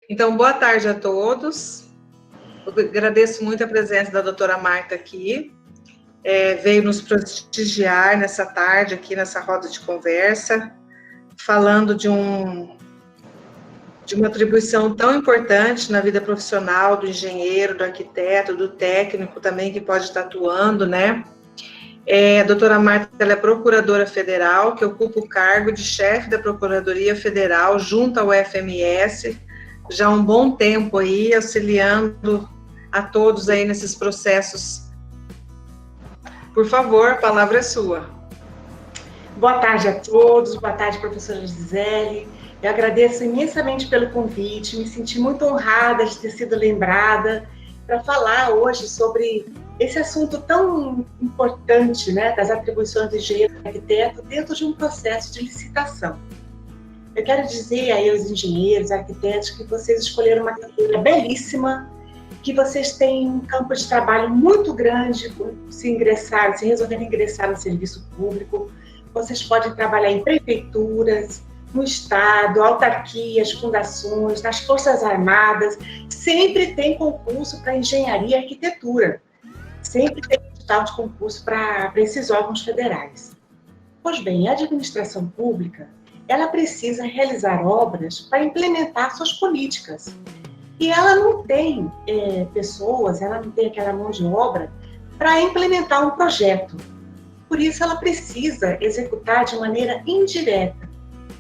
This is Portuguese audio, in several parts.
Então, boa tarde a todos. Eu agradeço muito a presença da doutora Marta aqui. Veio nos prestigiar nessa tarde, aqui nessa roda de conversa, falando de uma atribuição tão importante na vida profissional do engenheiro, do arquiteto, do técnico também, que pode estar atuando, né? A doutora Marta, ela é procuradora federal, que ocupa o cargo de chefe da Procuradoria Federal junto ao FMS, já há um bom tempo aí, auxiliando a todos aí nesses processos. Por favor, a palavra é sua. Boa tarde a todos, boa tarde, professora Gisele. Eu agradeço imensamente pelo convite, me senti muito honrada de ter sido lembrada para falar hoje sobre esse assunto tão importante, né, das atribuições do engenheiro e arquiteto dentro de um processo de licitação. Eu quero dizer aí aos engenheiros, arquitetos, que vocês escolheram uma carreira belíssima, que vocês têm um campo de trabalho muito grande se resolverem ingressar no serviço público. Vocês podem trabalhar em prefeituras, no Estado, autarquias, fundações, nas Forças Armadas. Sempre tem concurso para engenharia e arquitetura. Sempre tem edital de concurso para esses órgãos federais. Pois bem, a administração pública, ela precisa realizar obras para implementar suas políticas. E ela não tem pessoas, ela não tem aquela mão de obra para implementar um projeto. Por isso, ela precisa executar de maneira indireta,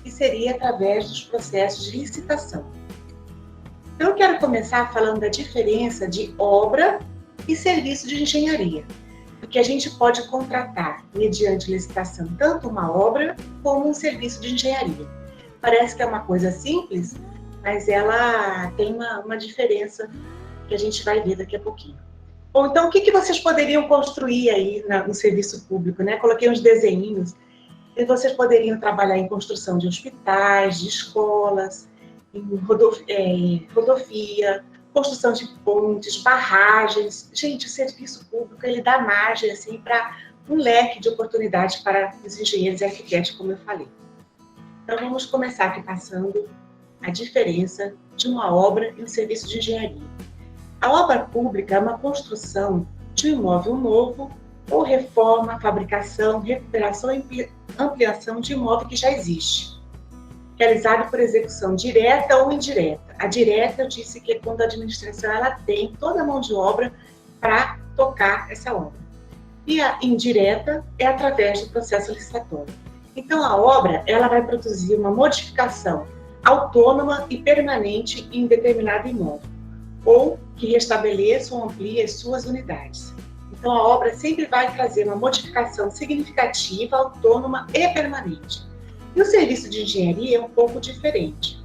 que seria através dos processos de licitação. Então, eu quero começar falando da diferença de obra e serviço de engenharia, porque a gente pode contratar, mediante licitação, tanto uma obra como um serviço de engenharia. Parece que é uma coisa simples, mas ela tem uma diferença que a gente vai ver daqui a pouquinho. Bom, então, o que vocês poderiam construir aí no serviço público, né? Coloquei uns desenhinhos. E vocês poderiam trabalhar em construção de hospitais, de escolas, em rodovia, construção de pontes, barragens. Gente, o serviço público, ele dá margem assim, para um leque de oportunidades para os engenheiros e arquitetos, como eu falei. Então, vamos começar aqui passando a diferença de uma obra e um serviço de engenharia. A obra pública é uma construção de um imóvel novo ou reforma, fabricação, recuperação e ampliação de imóvel que já existe, realizado por execução direta ou indireta. A direta, eu disse que é quando a administração ela tem toda a mão de obra para tocar essa obra. E a indireta é através do processo licitatório. Então, a obra ela vai produzir uma modificação autônoma e permanente em determinado imóvel, ou que restabeleça ou amplie as suas unidades. Então, a obra sempre vai trazer uma modificação significativa, autônoma e permanente. E o serviço de engenharia é um pouco diferente.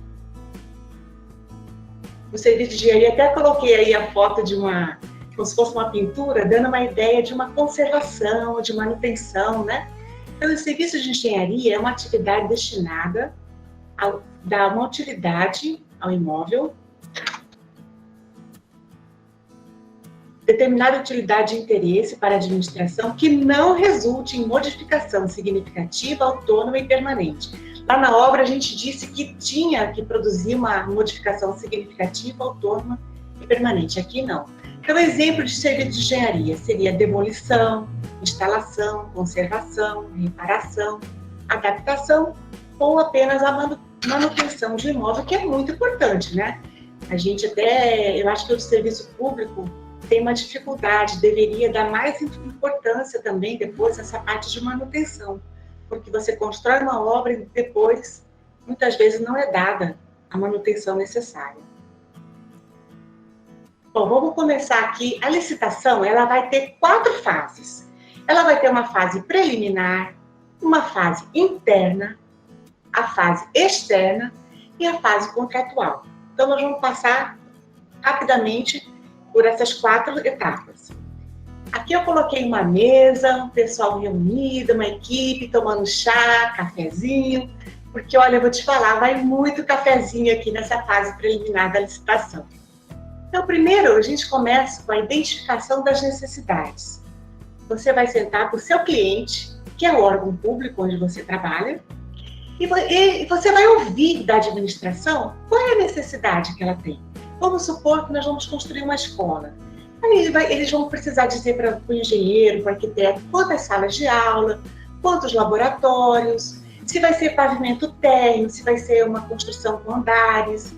O serviço de engenharia, até coloquei aí a foto de como se fosse uma pintura, dando uma ideia de uma conservação, de manutenção, né? Então, o serviço de engenharia é uma atividade destinada a dar uma utilidade ao imóvel, determinada utilidade de interesse para a administração que não resulte em modificação significativa, autônoma e permanente. Lá na obra a gente disse que tinha que produzir uma modificação significativa, autônoma e permanente. Aqui não. Então, exemplo de serviço de engenharia seria demolição, instalação, conservação, reparação, adaptação ou apenas a manutenção de imóvel, que é muito importante, né? A gente eu acho que o serviço público tem uma dificuldade, deveria dar mais importância também depois essa parte de manutenção, porque você constrói uma obra e depois, muitas vezes, não é dada a manutenção necessária. Bom, vamos começar aqui. A licitação, ela vai ter 4 fases. Ela vai ter uma fase preliminar, uma fase interna, a fase externa e a fase contratual. Então, nós vamos passar rapidamente por essas 4 etapas. Aqui eu coloquei uma mesa, um pessoal reunido, uma equipe tomando chá, cafezinho, porque, olha, eu vou te falar, vai muito cafezinho aqui nessa fase preliminar da licitação. Então, primeiro, a gente começa com a identificação das necessidades. Você vai sentar com o seu cliente, que é o órgão público onde você trabalha, E você vai ouvir da administração qual é a necessidade que ela tem. Vamos supor que nós vamos construir uma escola. Aí eles vão precisar dizer para o engenheiro, para o arquiteto, quantas salas de aula, quantos laboratórios, se vai ser pavimento térreo, se vai ser uma construção com andares,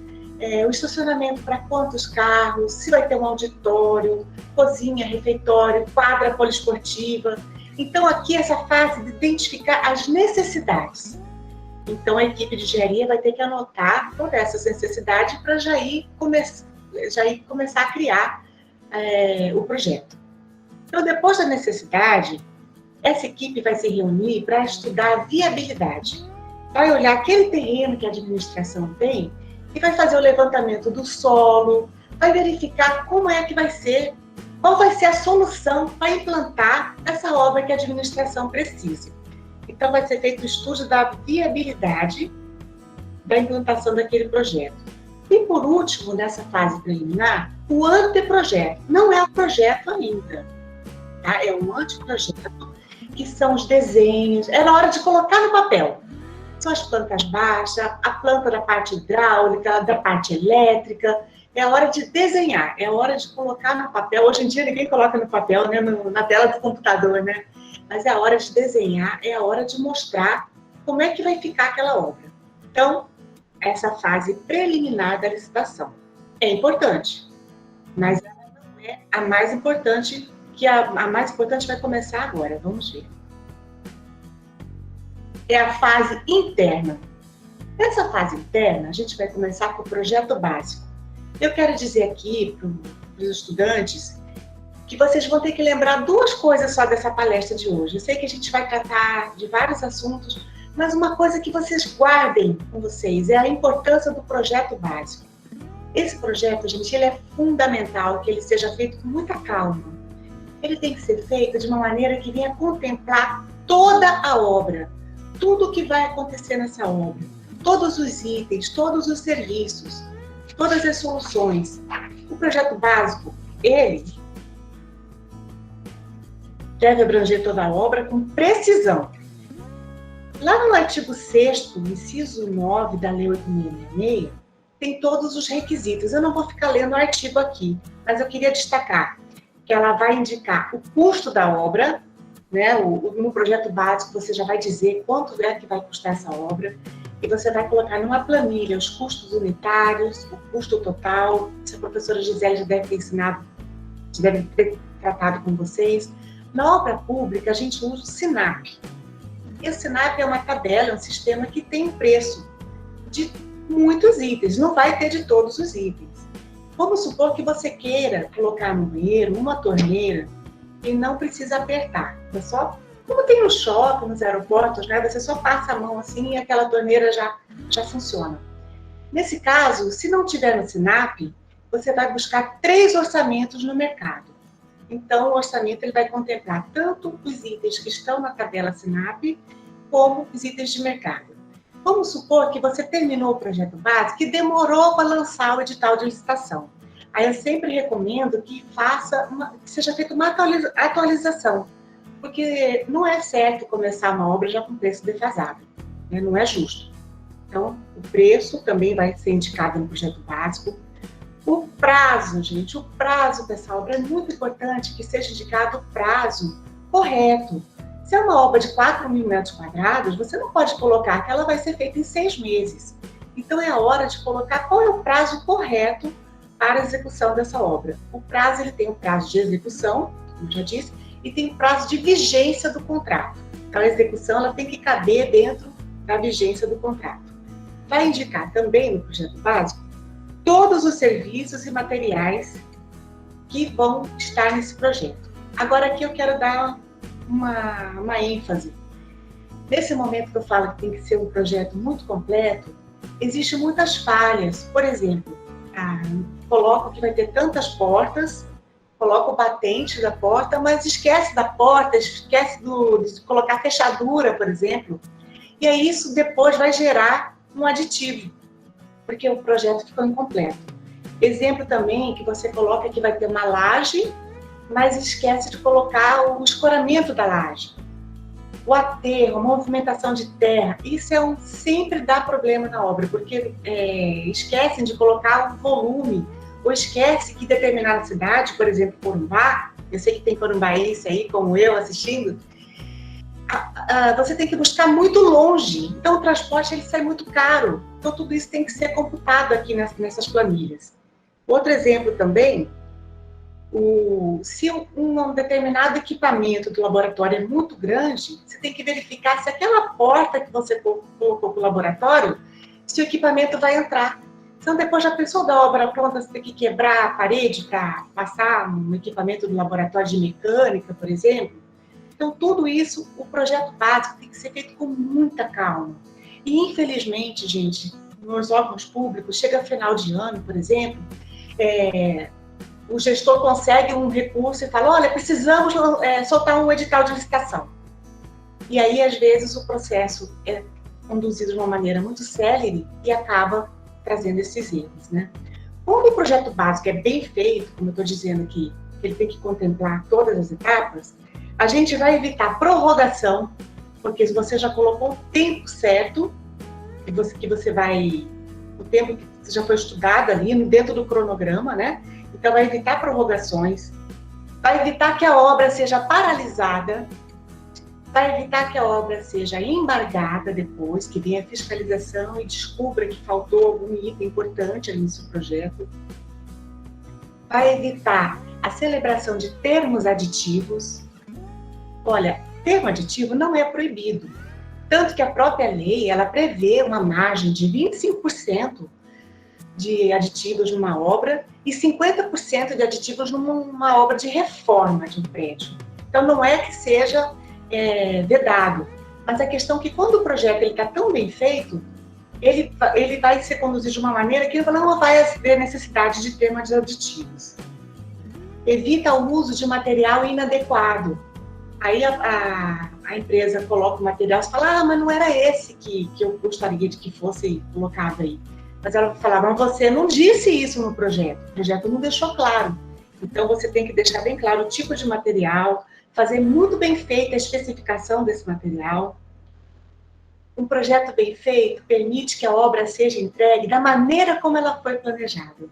o estacionamento para quantos carros, se vai ter um auditório, cozinha, refeitório, quadra poliesportiva. Então, aqui essa fase de identificar as necessidades. Então, a equipe de engenharia vai ter que anotar todas essas necessidades para já ir começar a criar o projeto. Então, depois da necessidade, essa equipe vai se reunir para estudar a viabilidade. Vai olhar aquele terreno que a administração tem e vai fazer o levantamento do solo, vai verificar como é que vai ser, qual vai ser a solução para implantar essa obra que a administração precisa. Então, vai ser feito o estudo da viabilidade da implantação daquele projeto. E, por último, nessa fase preliminar, o anteprojeto. Não é o projeto ainda, tá? É um anteprojeto, que são os desenhos. É na hora de colocar no papel. São as plantas baixas, a planta da parte hidráulica, da parte elétrica. É a hora de desenhar, é a hora de colocar no papel. Hoje em dia ninguém coloca no papel, né? Na tela do computador, né? Mas é a hora de desenhar, é a hora de mostrar como é que vai ficar aquela obra. Então, essa fase preliminar da licitação é importante, mas ela não é a mais importante, que a mais importante vai começar agora, vamos ver. É a fase interna. Nessa fase interna, a gente vai começar com o projeto básico. Eu quero dizer aqui para os estudantes que vocês vão ter que lembrar duas coisas só dessa palestra de hoje. Eu sei que a gente vai tratar de vários assuntos, mas uma coisa que vocês guardem com vocês é a importância do projeto básico. Esse projeto, gente, ele é fundamental que ele seja feito com muita calma. Ele tem que ser feito de uma maneira que venha contemplar toda a obra, tudo o que vai acontecer nessa obra, todos os itens, todos os serviços, todas as soluções. O projeto básico, ele deve abranger toda a obra com precisão. Lá no artigo 6º, inciso 9 da Lei 8.666, tem todos os requisitos. Eu não vou ficar lendo o artigo aqui, mas eu queria destacar que ela vai indicar o custo da obra, né? No projeto básico você já vai dizer quanto é que vai custar essa obra, e você vai colocar numa planilha os custos unitários, o custo total. Se a professora Gisele já deve ter ensinado, já deve ter tratado com vocês. Na obra pública, a gente usa o SINAP. E o SINAP é uma tabela, é um sistema que tem preço de muitos itens, não vai ter de todos os itens. Vamos supor que você queira colocar no banheiro uma torneira e não precisa apertar. É só, como tem no shopping, nos aeroportos, né? Você só passa a mão assim e aquela torneira já funciona. Nesse caso, se não tiver no SINAP, você vai buscar 3 orçamentos no mercado. Então, o orçamento ele vai contemplar tanto os itens que estão na tabela SINAP, como os itens de mercado. Vamos supor que você terminou o projeto básico e demorou para lançar o edital de licitação. Aí eu sempre recomendo que seja feita uma atualização, porque não é certo começar uma obra já com preço defasado, né? Não é justo. Então, o preço também vai ser indicado no projeto básico. O prazo, gente, o prazo dessa obra é muito importante que seja indicado o prazo correto. Se é uma obra de 4.000 metros quadrados, você não pode colocar que ela vai ser feita em 6 meses. Então, é a hora de colocar qual é o prazo correto para a execução dessa obra. O prazo, ele tem o prazo de execução, como já disse, e tem o prazo de vigência do contrato. Então, a execução ela tem que caber dentro da vigência do contrato. Vai indicar também no projeto básico todos os serviços e materiais que vão estar nesse projeto. Agora, aqui eu quero dar uma ênfase. Nesse momento que eu falo que tem que ser um projeto muito completo, existem muitas falhas. Por exemplo, coloco que vai ter tantas portas, coloca o batente da porta, mas esquece da porta, esquece de colocar fechadura, por exemplo. E aí isso depois vai gerar um aditivo, porque o projeto ficou incompleto. Exemplo também que você coloca que vai ter uma laje, mas esquece de colocar o escoramento da laje. o aterro, a movimentação de terra, isso sempre dá problema na obra, porque esquecem de colocar o volume, ou esquece que determinada cidade, por exemplo, Corumbá, eu sei que tem corumbaense aí, como eu, assistindo, você tem que buscar muito longe, então o transporte ele sai muito caro, então tudo isso tem que ser computado aqui nessas planilhas. Outro exemplo também, se um determinado equipamento do laboratório é muito grande, você tem que verificar se aquela porta que você colocou para o laboratório, se o equipamento vai entrar. Então, depois já pensou da obra pronta, você tem que quebrar a parede para passar um equipamento do laboratório de mecânica, por exemplo? Então, tudo isso, o projeto básico tem que ser feito com muita calma. E, infelizmente, gente, nos órgãos públicos, chega final de ano, por exemplo, o gestor consegue um recurso e fala, olha, precisamos soltar um edital de licitação. E aí, às vezes, o processo é conduzido de uma maneira muito célere e acaba trazendo esses erros, né? Quando o projeto básico é bem feito, como eu estou dizendo aqui, ele tem que contemplar todas as etapas, a gente vai evitar prorrogação, porque se você já colocou o tempo certo, que você vai, o tempo que já foi estudado ali dentro do cronograma, né? Então, vai evitar prorrogações, vai evitar que a obra seja paralisada, vai evitar que a obra seja embargada depois, que venha a fiscalização e descubra que faltou algum item importante ali no seu projeto. Vai evitar a celebração de termos aditivos. Olha, termo aditivo não é proibido. Tanto que a própria lei, ela prevê uma margem de 25% de aditivos numa obra e 50% de aditivos numa obra de reforma de um prédio. Então, não é que seja vedado, mas a questão é que quando o projeto está tão bem feito, ele vai ser conduzido de uma maneira que não vai haver necessidade de termos aditivos. Evita o uso de material inadequado. Aí a empresa coloca o material e fala, mas não era esse que eu gostaria de que fosse colocado aí. Mas ela falava, mas você não disse isso no projeto. O projeto não deixou claro. Então, você tem que deixar bem claro o tipo de material, fazer muito bem feita a especificação desse material. Um projeto bem feito permite que a obra seja entregue da maneira como ela foi planejada.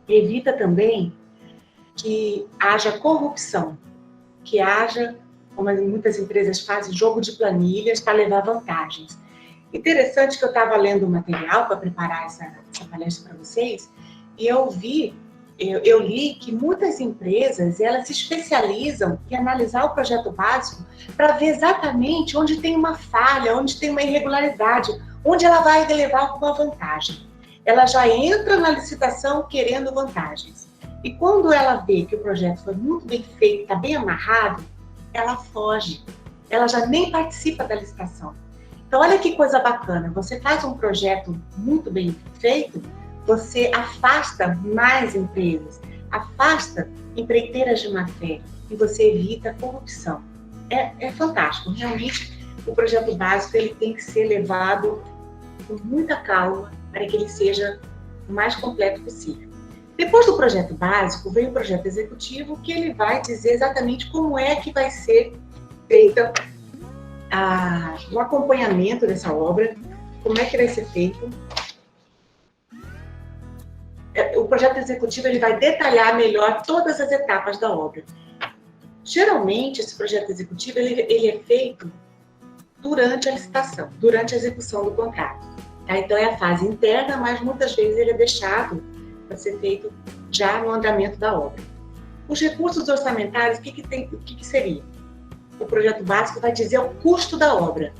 Evita também que haja corrupção, que haja, como muitas empresas fazem, jogo de planilhas para levar vantagens. Interessante que eu estava lendo o material para preparar essa palestra para vocês, e eu li que muitas empresas, elas se especializam em analisar o projeto básico para ver exatamente onde tem uma falha, onde tem uma irregularidade, onde ela vai levar alguma vantagem. Ela já entra na licitação querendo vantagens. E quando ela vê que o projeto foi muito bem feito, está bem amarrado, ela foge. Ela já nem participa da licitação. Então, olha que coisa bacana. Você faz um projeto muito bem feito, você afasta mais empresas, afasta empreiteiras de má fé e você evita a corrupção. É fantástico. Realmente, o projeto básico ele tem que ser levado com muita calma para que ele seja o mais completo possível. Depois do projeto básico, vem o projeto executivo, que ele vai dizer exatamente como é que vai ser feita o acompanhamento dessa obra, como é que vai ser feito. O projeto executivo ele vai detalhar melhor todas as etapas da obra. Geralmente, esse projeto executivo ele é feito durante a licitação, durante a execução do contrato. Tá? Então, é a fase interna, mas muitas vezes ele é deixado para ser feito já no andamento da obra. Os recursos orçamentários, o que seria? O projeto básico vai dizer o custo da obra.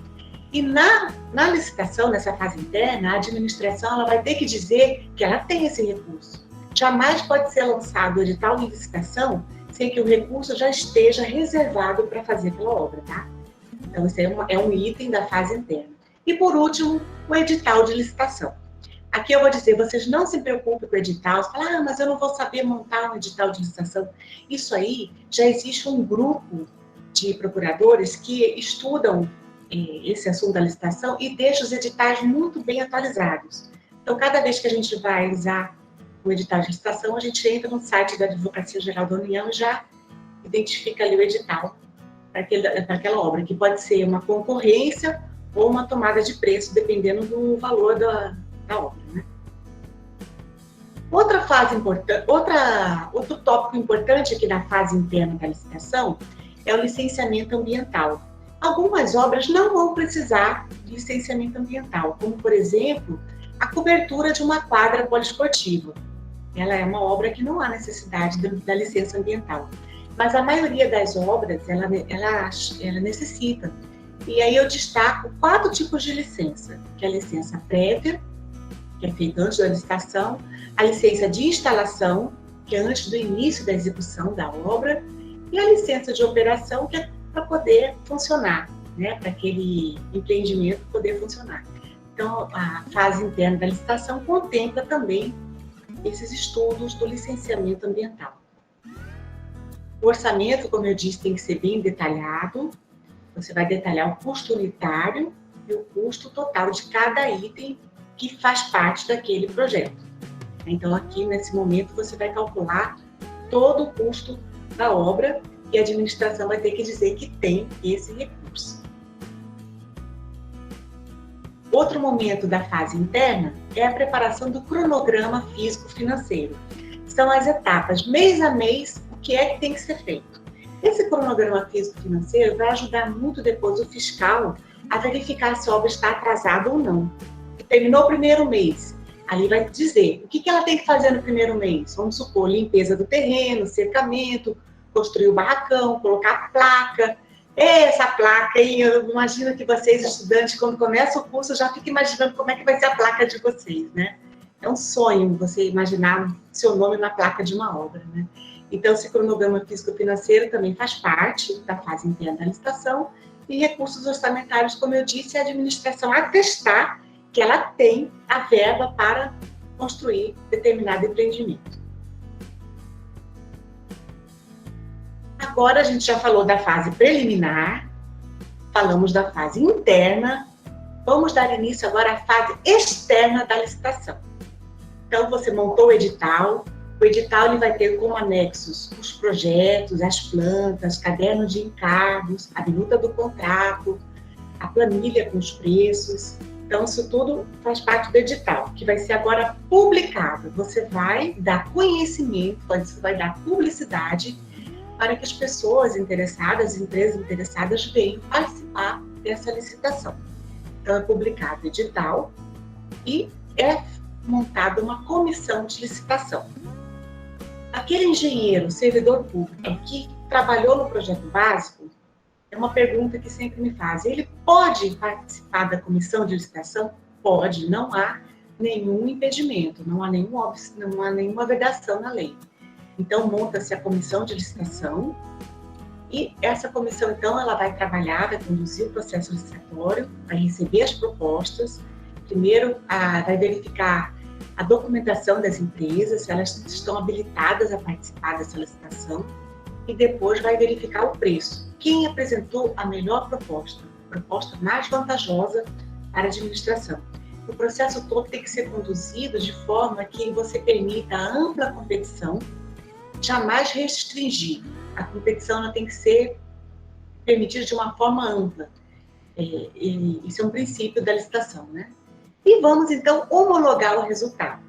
E na licitação, nessa fase interna, a administração ela vai ter que dizer que ela tem esse recurso. Jamais pode ser lançado o edital de licitação sem que o recurso já esteja reservado para fazer aquela obra, tá? Então, esse é um item da fase interna. E, por último, o edital de licitação. Aqui eu vou dizer, vocês não se preocupem com o edital, você fala, mas eu não vou saber montar um edital de licitação. Isso aí, já existe um grupo de procuradores que estudam esse assunto da licitação e deixam os editais muito bem atualizados. Então, cada vez que a gente vai usar o edital de licitação, a gente entra no site da Advocacia Geral da União e já identifica ali o edital para aquela obra, que pode ser uma concorrência ou uma tomada de preço, dependendo do valor da obra, né? Outra fase importante, outro tópico importante aqui na fase interna da licitação é o licenciamento ambiental. Algumas obras não vão precisar de licenciamento ambiental, como, por exemplo, a cobertura de uma quadra poliesportiva. Ela é uma obra que não há necessidade da licença ambiental. Mas a maioria das obras, ela necessita. E aí eu destaco 4 tipos de licença, que é a licença prévia, que é feita antes da licitação, a licença de instalação, que é antes do início da execução da obra, e a licença de operação, que é para poder funcionar, né, para aquele empreendimento poder funcionar. Então, a fase interna da licitação contempla também esses estudos do licenciamento ambiental. O orçamento, como eu disse, tem que ser bem detalhado. Você vai detalhar o custo unitário e o custo total de cada item que faz parte daquele projeto. Então, aqui, nesse momento, você vai calcular todo o custo da obra e a administração vai ter que dizer que tem esse recurso. Outro momento da fase interna é a preparação do cronograma físico-financeiro. São as etapas, mês a mês, o que é que tem que ser feito. Esse cronograma físico-financeiro vai ajudar muito depois o fiscal a verificar se a obra está atrasada ou não. Terminou o primeiro mês, ali vai dizer o que ela tem que fazer no primeiro mês. Vamos supor, limpeza do terreno, cercamento, construir o barracão, colocar a placa. Essa placa, hein? Eu imagino que vocês, estudantes, quando começam o curso, já ficam imaginando como é que vai ser a placa de vocês, né? É um sonho você imaginar seu nome na placa de uma obra, né? Então, esse cronograma físico-financeiro também faz parte da fase interna da licitação e recursos orçamentários, como eu disse, a administração atestar que ela tem a verba para construir determinado empreendimento. Agora a gente já falou da fase preliminar, falamos da fase interna, vamos dar início agora à fase externa da licitação. Então, você montou o edital ele vai ter como anexos os projetos, as plantas, caderno de encargos, a minuta do contrato, a planilha com os preços. Então, isso tudo faz parte do edital, que vai ser agora publicado. Você vai dar conhecimento, você vai dar publicidade para que as pessoas interessadas, as empresas interessadas, venham participar dessa licitação. Então, é publicado o edital e é montada uma comissão de licitação. Aquele engenheiro, servidor público, que trabalhou no projeto básico, é uma pergunta que sempre me fazem. Ele pode participar da comissão de licitação? Pode, não há nenhum impedimento, não há nenhuma vedação na lei. Então, monta-se a comissão de licitação e essa comissão, então, ela vai trabalhar, vai conduzir o processo licitatório, vai receber as propostas, primeiro vai verificar a documentação das empresas, se elas estão habilitadas a participar dessa licitação e depois vai verificar o preço. Quem apresentou a melhor proposta, a proposta mais vantajosa para a administração. O processo todo tem que ser conduzido de forma que você permita a ampla competição, jamais restringir. A competição ela tem que ser permitida de uma forma ampla. Isso é um princípio da licitação, né? E vamos, então, homologar o resultado.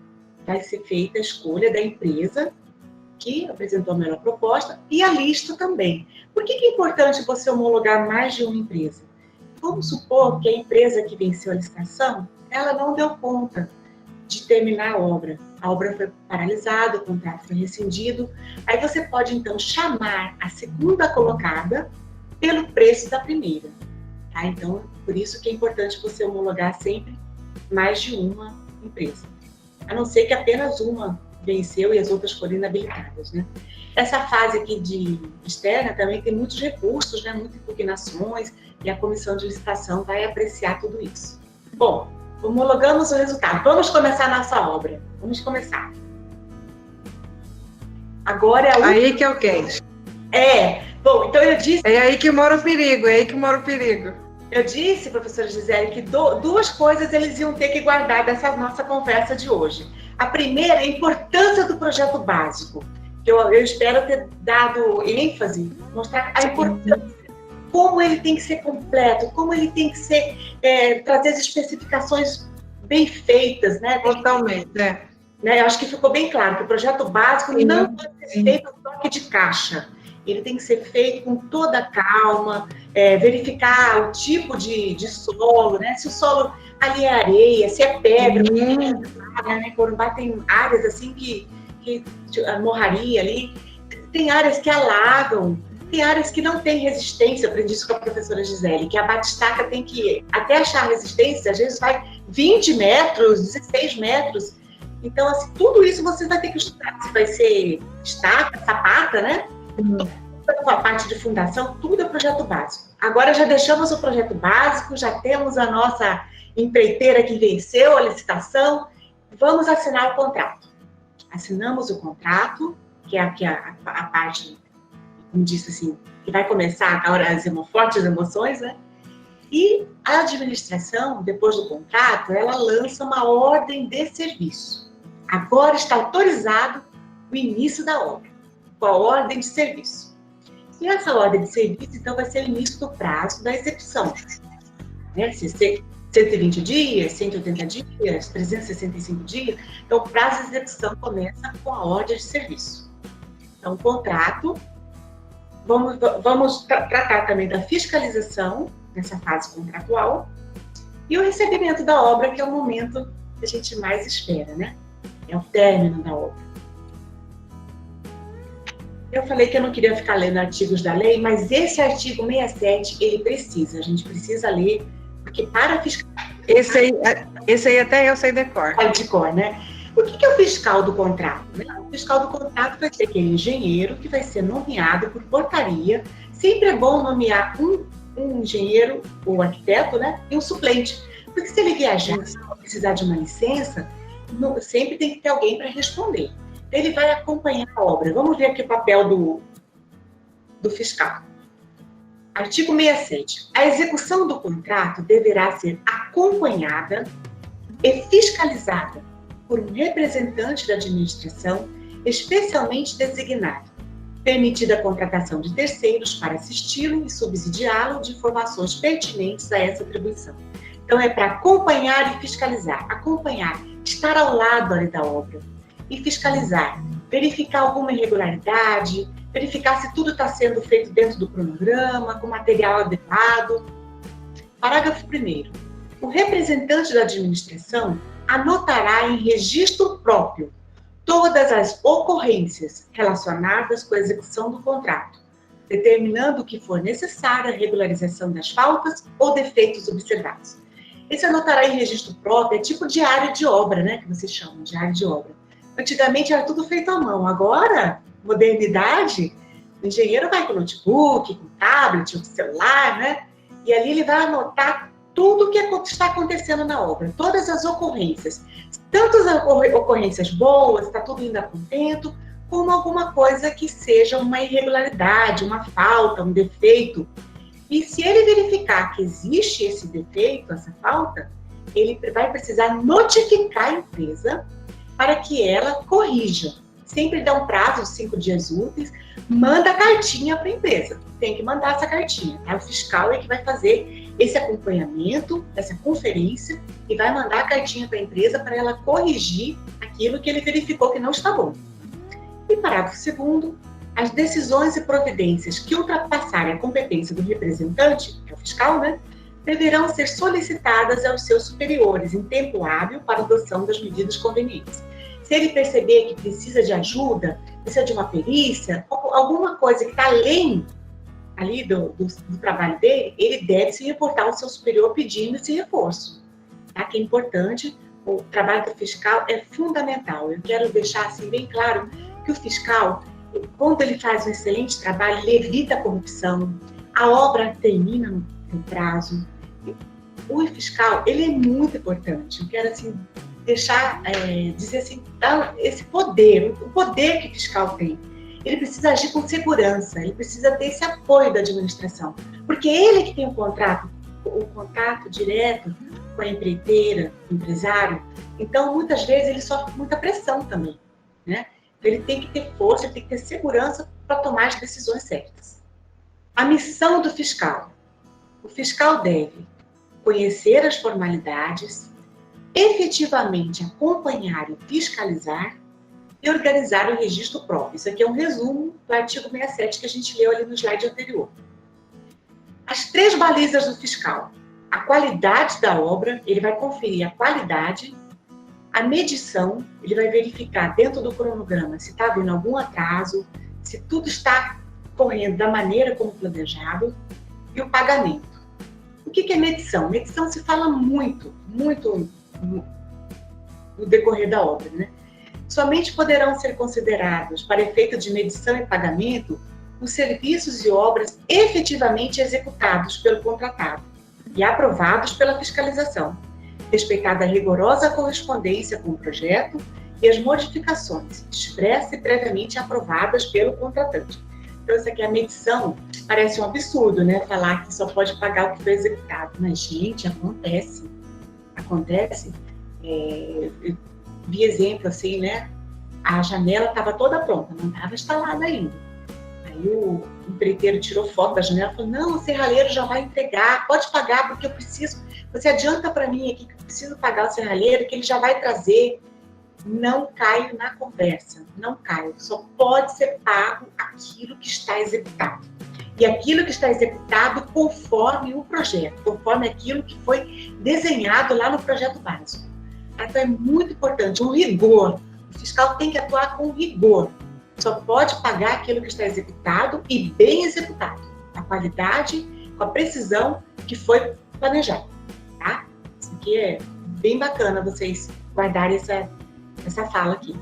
Vai ser feita a escolha da empresa que apresentou a melhor proposta e a lista também. Por que é importante você homologar mais de uma empresa? Vamos supor que a empresa que venceu a licitação, ela não deu conta de terminar a obra foi paralisada, o contrato foi rescindido. Aí você pode, então, chamar a segunda colocada pelo preço da primeira. Tá? Então, por isso que é importante você homologar sempre mais de uma empresa. A não ser que apenas uma venceu e as outras foram inabilitadas, né? Essa fase aqui de externa também tem muitos recursos, né? Muitas impugnações, e a comissão de licitação vai apreciar tudo isso. Bom, homologamos o resultado. Vamos começar a nossa obra. Vamos começar. Agora é aí que é o quente. Bom, então eu disse... É aí que mora o perigo, Eu disse, professora Gisele, que duas coisas eles iam ter que guardar dessa nossa conversa de hoje. A primeira é a importância do projeto básico, que eu espero ter dado ênfase, mostrar a importância. como ele tem que ser completo, como ele tem que ser, trazer as especificações bem feitas, né? Totalmente, né? Eu acho que ficou bem claro que o projeto básico não pode ser feito no toque de caixa. Ele tem que ser feito com toda a calma, verificar o tipo de solo, né? Se o solo ali é areia, se é pedra, né? Corumbá tem áreas assim que a morraria ali, tem áreas que alagam, tem áreas que não têm resistência. Eu aprendi isso com a professora Gisele, que a batistaca tem que, até achar resistência, às vezes vai 20 metros, 16 metros. Então, assim, tudo isso você vai ter que estudar. Se vai ser estaca, sapata, né? Com a parte de fundação, tudo é projeto básico. Agora já deixamos o projeto básico, já temos a nossa empreiteira que venceu a licitação, vamos assinar o contrato. Assinamos o contrato, que é a parte, como disse assim, que vai começar agora as fortes emoções, né? E a administração, depois do contrato, ela lança uma ordem de serviço. Agora está autorizado o início da obra, com a ordem de serviço. E essa ordem de serviço, então, vai ser o início do prazo da execução. Né? Se 120 dias, 180 dias, 365 dias, então o prazo de execução começa com a ordem de serviço. Então, o contrato, vamos tratar também da fiscalização, nessa fase contratual, e o recebimento da obra, que é o momento que a gente mais espera, né? É o término da obra. Eu falei que eu não queria ficar lendo artigos da lei, mas esse artigo 67, ele precisa, a gente precisa ler, porque para fiscalizar... Esse aí até eu sei de cor. De cor, né? O que é o fiscal do contrato? O fiscal do contrato vai ser aquele engenheiro que vai ser nomeado por portaria. Sempre é bom nomear um engenheiro ou arquiteto, né? E um suplente. Porque se ele viajar ou precisar de uma licença, sempre tem que ter alguém para responder. Ele vai acompanhar a obra. Vamos ver aqui o papel do fiscal. Artigo 67. A execução do contrato deverá ser acompanhada e fiscalizada por um representante da administração especialmente designado, permitida a contratação de terceiros para assisti-lo e subsidiá-lo de informações pertinentes a essa atribuição. Então, é para acompanhar e fiscalizar. Acompanhar, estar ao lado ali da obra. E fiscalizar, verificar alguma irregularidade, verificar se tudo está sendo feito dentro do cronograma, com material adequado. Parágrafo 1º. O representante da administração anotará em registro próprio todas as ocorrências relacionadas com a execução do contrato, determinando o que for necessário a regularização das faltas ou defeitos observados. Esse anotará em registro próprio é tipo diário de obra, né, que vocês chamam de diário de obra. Antigamente era tudo feito à mão, agora, modernidade, o engenheiro vai com notebook, com tablet, com celular, né, e ali ele vai anotar tudo o que está acontecendo na obra, todas as ocorrências, tanto as ocorrências boas, está tudo indo a contento, como alguma coisa que seja uma irregularidade, uma falta, um defeito. E se ele verificar que existe esse defeito, essa falta, ele vai precisar notificar a empresa para que ela corrija. Sempre dá um prazo de 5 dias úteis, manda a cartinha para a empresa. Tem que mandar essa cartinha, tá? O fiscal é que vai fazer esse acompanhamento, essa conferência, e vai mandar a cartinha para a empresa para ela corrigir aquilo que ele verificou que não está bom. E parágrafo 2º, as decisões e providências que ultrapassarem a competência do representante, que é o fiscal, né, deverão ser solicitadas aos seus superiores em tempo hábil para adoção das medidas convenientes. Se ele perceber que precisa de ajuda, precisa de uma perícia, alguma coisa que está além ali do trabalho dele, ele deve se reportar ao seu superior pedindo esse reforço. Tá? Que é importante, o trabalho do fiscal é fundamental. Eu quero deixar assim bem claro que o fiscal, quando ele faz um excelente trabalho, ele evita a corrupção, a obra termina no prazo. O fiscal, ele é muito importante. Eu quero assim deixar, dizer assim, dar esse poder, o poder que o fiscal tem. Ele precisa agir com segurança, ele precisa ter esse apoio da administração, porque ele que tem o contato direto com a empreiteira, o empresário. Então, muitas vezes, ele sofre muita pressão também, né? Então, ele tem que ter força, ele tem que ter segurança para tomar as decisões certas. A missão do fiscal. O fiscal deve conhecer as formalidades, efetivamente acompanhar e fiscalizar e organizar o registro próprio. Isso aqui é um resumo do artigo 67 que a gente leu ali no slide anterior. As 3 balizas do fiscal. A qualidade da obra, ele vai conferir a qualidade, a medição, ele vai verificar dentro do cronograma se está havendo algum atraso, se tudo está correndo da maneira como planejado, e o pagamento. O que é medição? Medição se fala muito no decorrer da obra, né? Somente poderão ser considerados, para efeito de medição e pagamento, os serviços e obras efetivamente executados pelo contratado e aprovados pela fiscalização, respeitada a rigorosa correspondência com o projeto e as modificações expressas e previamente aprovadas pelo contratante. Então, isso aqui, a medição, parece um absurdo, né? Falar que só pode pagar o que foi executado. Mas, gente, acontece. Acontece. Eu vi exemplo assim, né? A janela estava toda pronta, não estava instalada ainda. Aí o empreiteiro tirou foto da janela e falou, não, o serralheiro já vai entregar, pode pagar porque eu preciso, você adianta para mim aqui que eu preciso pagar o serralheiro, que ele já vai trazer. Não caio na conversa, não caio. Só pode ser pago aquilo que está executado. E aquilo que está executado conforme o projeto, conforme aquilo que foi desenhado lá no projeto básico. Então é muito importante, um rigor. O fiscal tem que atuar com rigor. Só pode pagar aquilo que está executado e bem executado. A qualidade, com a precisão que foi planejado. Tá? Isso aqui é bem bacana vocês guardarem essa fala aqui.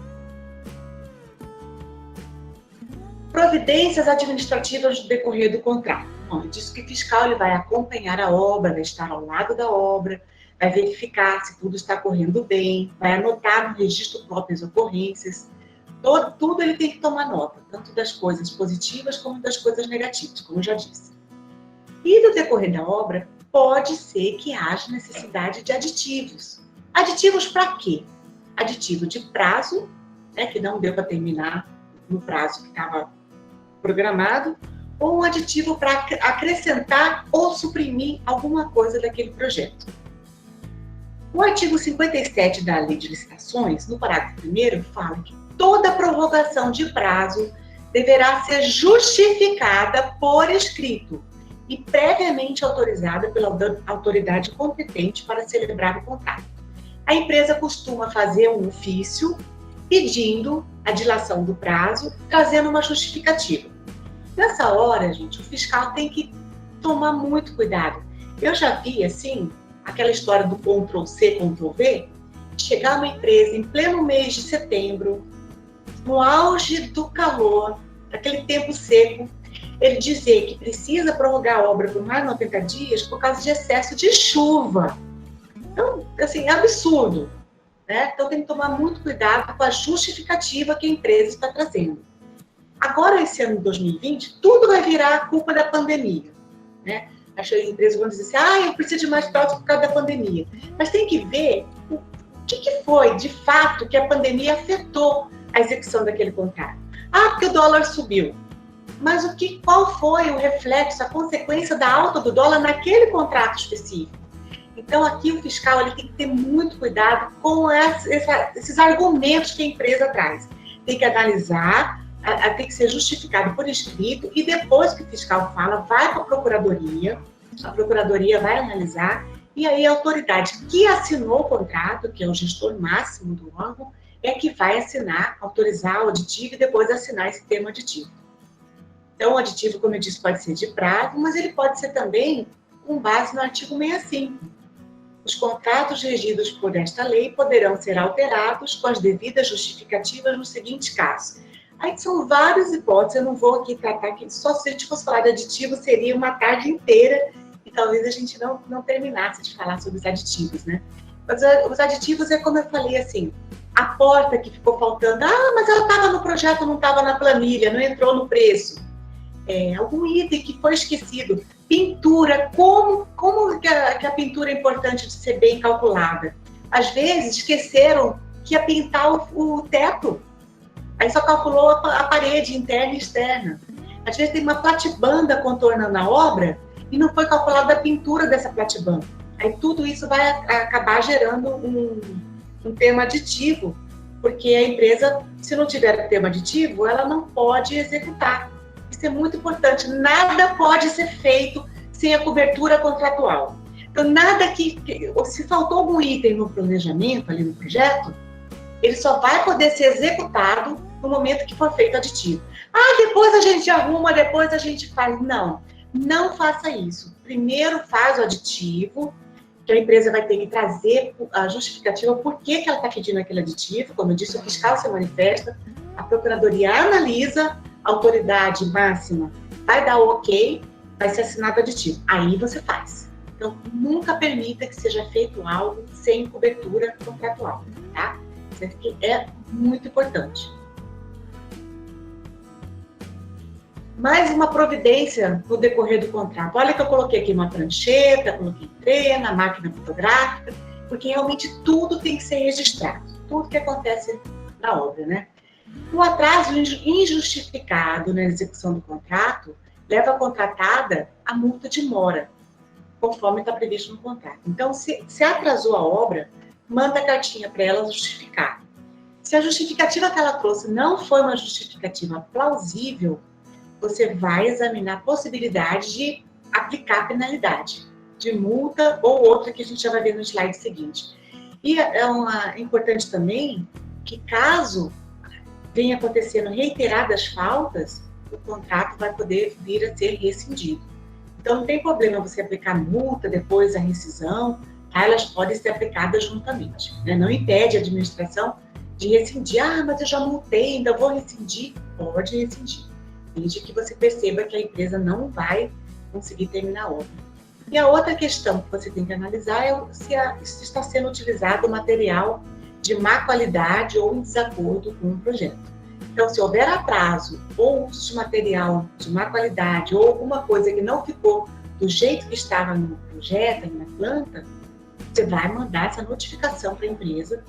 Providências administrativas no decorrer do contrato. Bom, diz que o fiscal ele vai acompanhar a obra, vai estar ao lado da obra, vai verificar se tudo está correndo bem, vai anotar no registro próprio as ocorrências. Tudo ele tem que tomar nota, tanto das coisas positivas como das coisas negativas, como eu já disse. E no decorrer da obra, pode ser que haja necessidade de aditivos. Aditivos para quê? Aditivo de prazo, né, que não deu para terminar no prazo que estava programado, ou um aditivo para acrescentar ou suprimir alguma coisa daquele projeto. O artigo 57 da Lei de Licitações, no parágrafo 1º, fala que toda prorrogação de prazo deverá ser justificada por escrito e previamente autorizada pela autoridade competente para celebrar o contrato. A empresa costuma fazer um ofício pedindo a dilação do prazo, trazendo uma justificativa. Nessa hora, gente, o fiscal tem que tomar muito cuidado. Eu já vi, assim, aquela história do Ctrl+C, Ctrl+V, chegar uma empresa em pleno mês de setembro, no auge do calor, daquele tempo seco, ele dizer que precisa prorrogar a obra por mais de 90 dias por causa de excesso de chuva. Então, assim, é absurdo, né? Então, tem que tomar muito cuidado com a justificativa que a empresa está trazendo. Agora, esse ano de 2020, tudo vai virar a culpa da pandemia, né? As empresas vão dizer assim, eu preciso de mais prazo por causa da pandemia. Mas tem que ver o que foi, de fato, que a pandemia afetou a execução daquele contrato. Porque o dólar subiu. Mas qual foi o reflexo, a consequência da alta do dólar naquele contrato específico? Então, aqui o fiscal ele tem que ter muito cuidado com esses argumentos que a empresa traz. Tem que analisar, tem que ser justificado por escrito e depois que o fiscal fala, vai para a procuradoria vai analisar e aí a autoridade que assinou o contrato, que é o gestor máximo do órgão, é que vai assinar, autorizar o aditivo e depois assinar esse termo aditivo. Então, o aditivo, como eu disse, pode ser de prazo, mas ele pode ser também com base no artigo 65. Os contratos regidos por esta lei poderão ser alterados com as devidas justificativas nos seguintes casos. Aí são várias hipóteses, eu não vou aqui tratar aqui, só se a gente fosse falar de aditivo seria uma tarde inteira e talvez a gente não terminasse de falar sobre os aditivos, né? Mas os aditivos é como eu falei assim, a porta que ficou faltando, mas ela estava no projeto, não estava na planilha, não entrou no preço. Algum item que foi esquecido. Pintura, como que a pintura é importante de ser bem calculada? Às vezes esqueceram que ia pintar o teto, aí só calculou a parede interna e externa. Às vezes tem uma platibanda contornando a obra e não foi calculada a pintura dessa platibanda. Aí tudo isso vai acabar gerando um termo aditivo, porque a empresa, se não tiver termo aditivo, ela não pode executar. Isso é muito importante. Nada pode ser feito sem a cobertura contratual. Então, nada se faltou algum item no planejamento, ali no projeto, ele só vai poder ser executado no momento que for feito aditivo. Depois a gente arruma, depois a gente faz. Não faça isso. Primeiro faz o aditivo, que a empresa vai ter que trazer a justificativa por que ela está pedindo aquele aditivo. Como eu disse, o fiscal se manifesta, a procuradoria analisa, a autoridade máxima vai dar o ok, vai ser assinado o aditivo. Aí você faz. Então, nunca permita que seja feito algo sem cobertura contratual, tá? Isso aqui é muito importante. Mais uma providência no decorrer do contrato. Olha que eu coloquei aqui uma prancheta, coloquei trena, máquina fotográfica, porque realmente tudo tem que ser registrado. Tudo que acontece na obra, né? O atraso injustificado na execução do contrato leva a contratada a multa de mora, conforme está previsto no contrato. Então, se atrasou a obra, manda a cartinha para ela justificar. Se a justificativa que ela trouxe não foi uma justificativa plausível, você vai examinar a possibilidade de aplicar penalidade, de multa ou outra que a gente já vai ver no slide seguinte. E é importante também que, caso venha acontecendo reiteradas faltas, o contrato vai poder vir a ser rescindido. Então, não tem problema você aplicar multa, depois a rescisão, tá? Elas podem ser aplicadas juntamente, né? Não impede a administração de rescindir. Mas eu já multei, ainda vou rescindir. Pode rescindir, desde que você perceba que a empresa não vai conseguir terminar a obra. E a outra questão que você tem que analisar é se está sendo utilizado material de má qualidade ou em desacordo com o projeto. Então, se houver atraso ou uso de material de má qualidade ou alguma coisa que não ficou do jeito que estava no projeto, na planta, você vai mandar essa notificação para a empresa,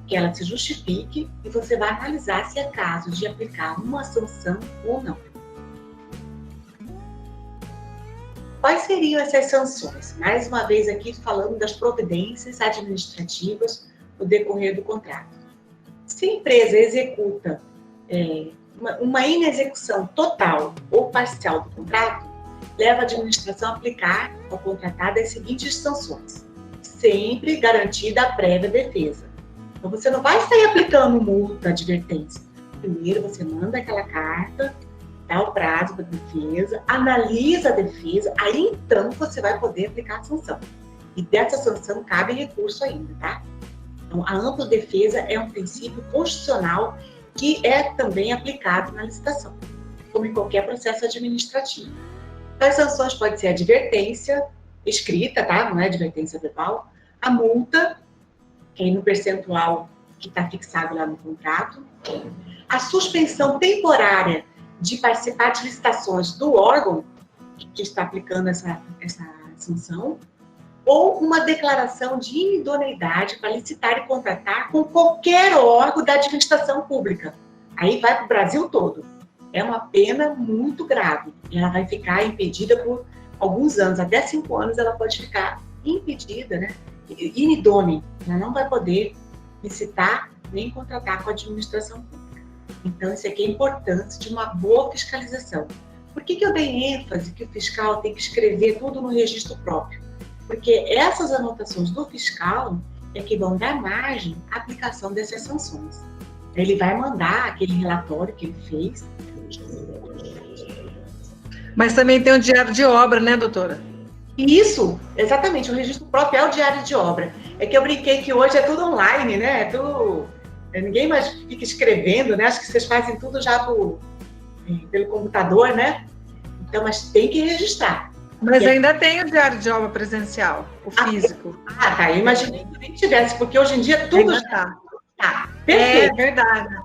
que ela se justifique, e você vai analisar se é caso de aplicar uma sanção ou não. Quais seriam essas sanções? Mais uma vez aqui falando das providências administrativas no decorrer do contrato. Se a empresa executa uma inexecução total ou parcial do contrato, leva a administração a aplicar ao contratado as seguintes sanções, sempre garantida a prévia defesa. Então, você não vai sair aplicando multa, advertência. Primeiro, você manda aquela carta, dá o prazo da defesa, analisa a defesa, aí então você vai poder aplicar a sanção. E dessa sanção cabe recurso ainda, tá? Então, a ampla defesa é um princípio constitucional que é também aplicado na licitação, como em qualquer processo administrativo. Então, as sanções podem ser advertência escrita, tá? Não é advertência verbal, a multa, que é no percentual que está fixado lá no contrato, a suspensão temporária de participar de licitações do órgão que está aplicando essa sanção, ou uma declaração de inidoneidade para licitar e contratar com qualquer órgão da administração pública. Aí vai para o Brasil todo. É uma pena muito grave. Ela vai ficar impedida por alguns anos, até 5 anos ela pode ficar impedida, né? Inidônea. Ela não vai poder licitar nem contratar com a administração pública. Então, isso aqui é importante de uma boa fiscalização. Por que eu dei ênfase que o fiscal tem que escrever tudo no registro próprio? Porque essas anotações do fiscal é que vão dar margem à aplicação dessas sanções. Ele vai mandar aquele relatório que ele fez. Mas também tem o diário de obra, né, doutora? Isso, exatamente. O registro próprio é o diário de obra. É que eu brinquei que hoje é tudo online, né? É tudo... Ninguém mais fica escrevendo, né? Acho que vocês fazem tudo já pelo computador, né? Então, mas tem que registrar. Mas ainda tem o diário de obra presencial, o físico. Tá. Eu imaginei que nem tivesse, porque hoje em dia tudo já está. Tá. Perfeito. É verdade.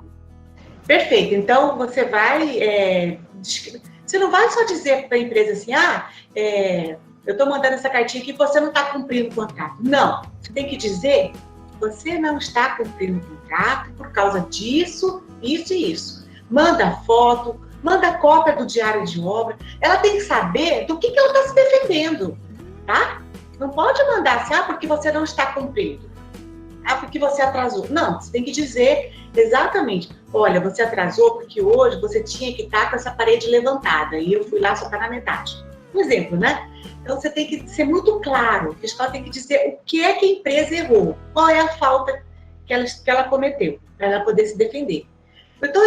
Perfeito. Então, você vai... Você não vai só dizer para a empresa assim, eu estou mandando essa cartinha aqui e você não está cumprindo o contrato. Não. Você tem que dizer, você não está cumprindo o contrato por causa disso, isso e isso. Manda foto, manda cópia do diário de obra. Ela tem que saber do que ela está se defendendo, tá? Não pode mandar assim, porque você não está cumprindo. Porque você atrasou. Não, você tem que dizer exatamente, olha, você atrasou porque hoje você tinha que estar com essa parede levantada e eu fui lá só na metade. Um exemplo, né? Então você tem que ser muito claro, o fiscal tem que dizer o que é que a empresa errou, qual é a falta que ela cometeu, para ela poder se defender. Então,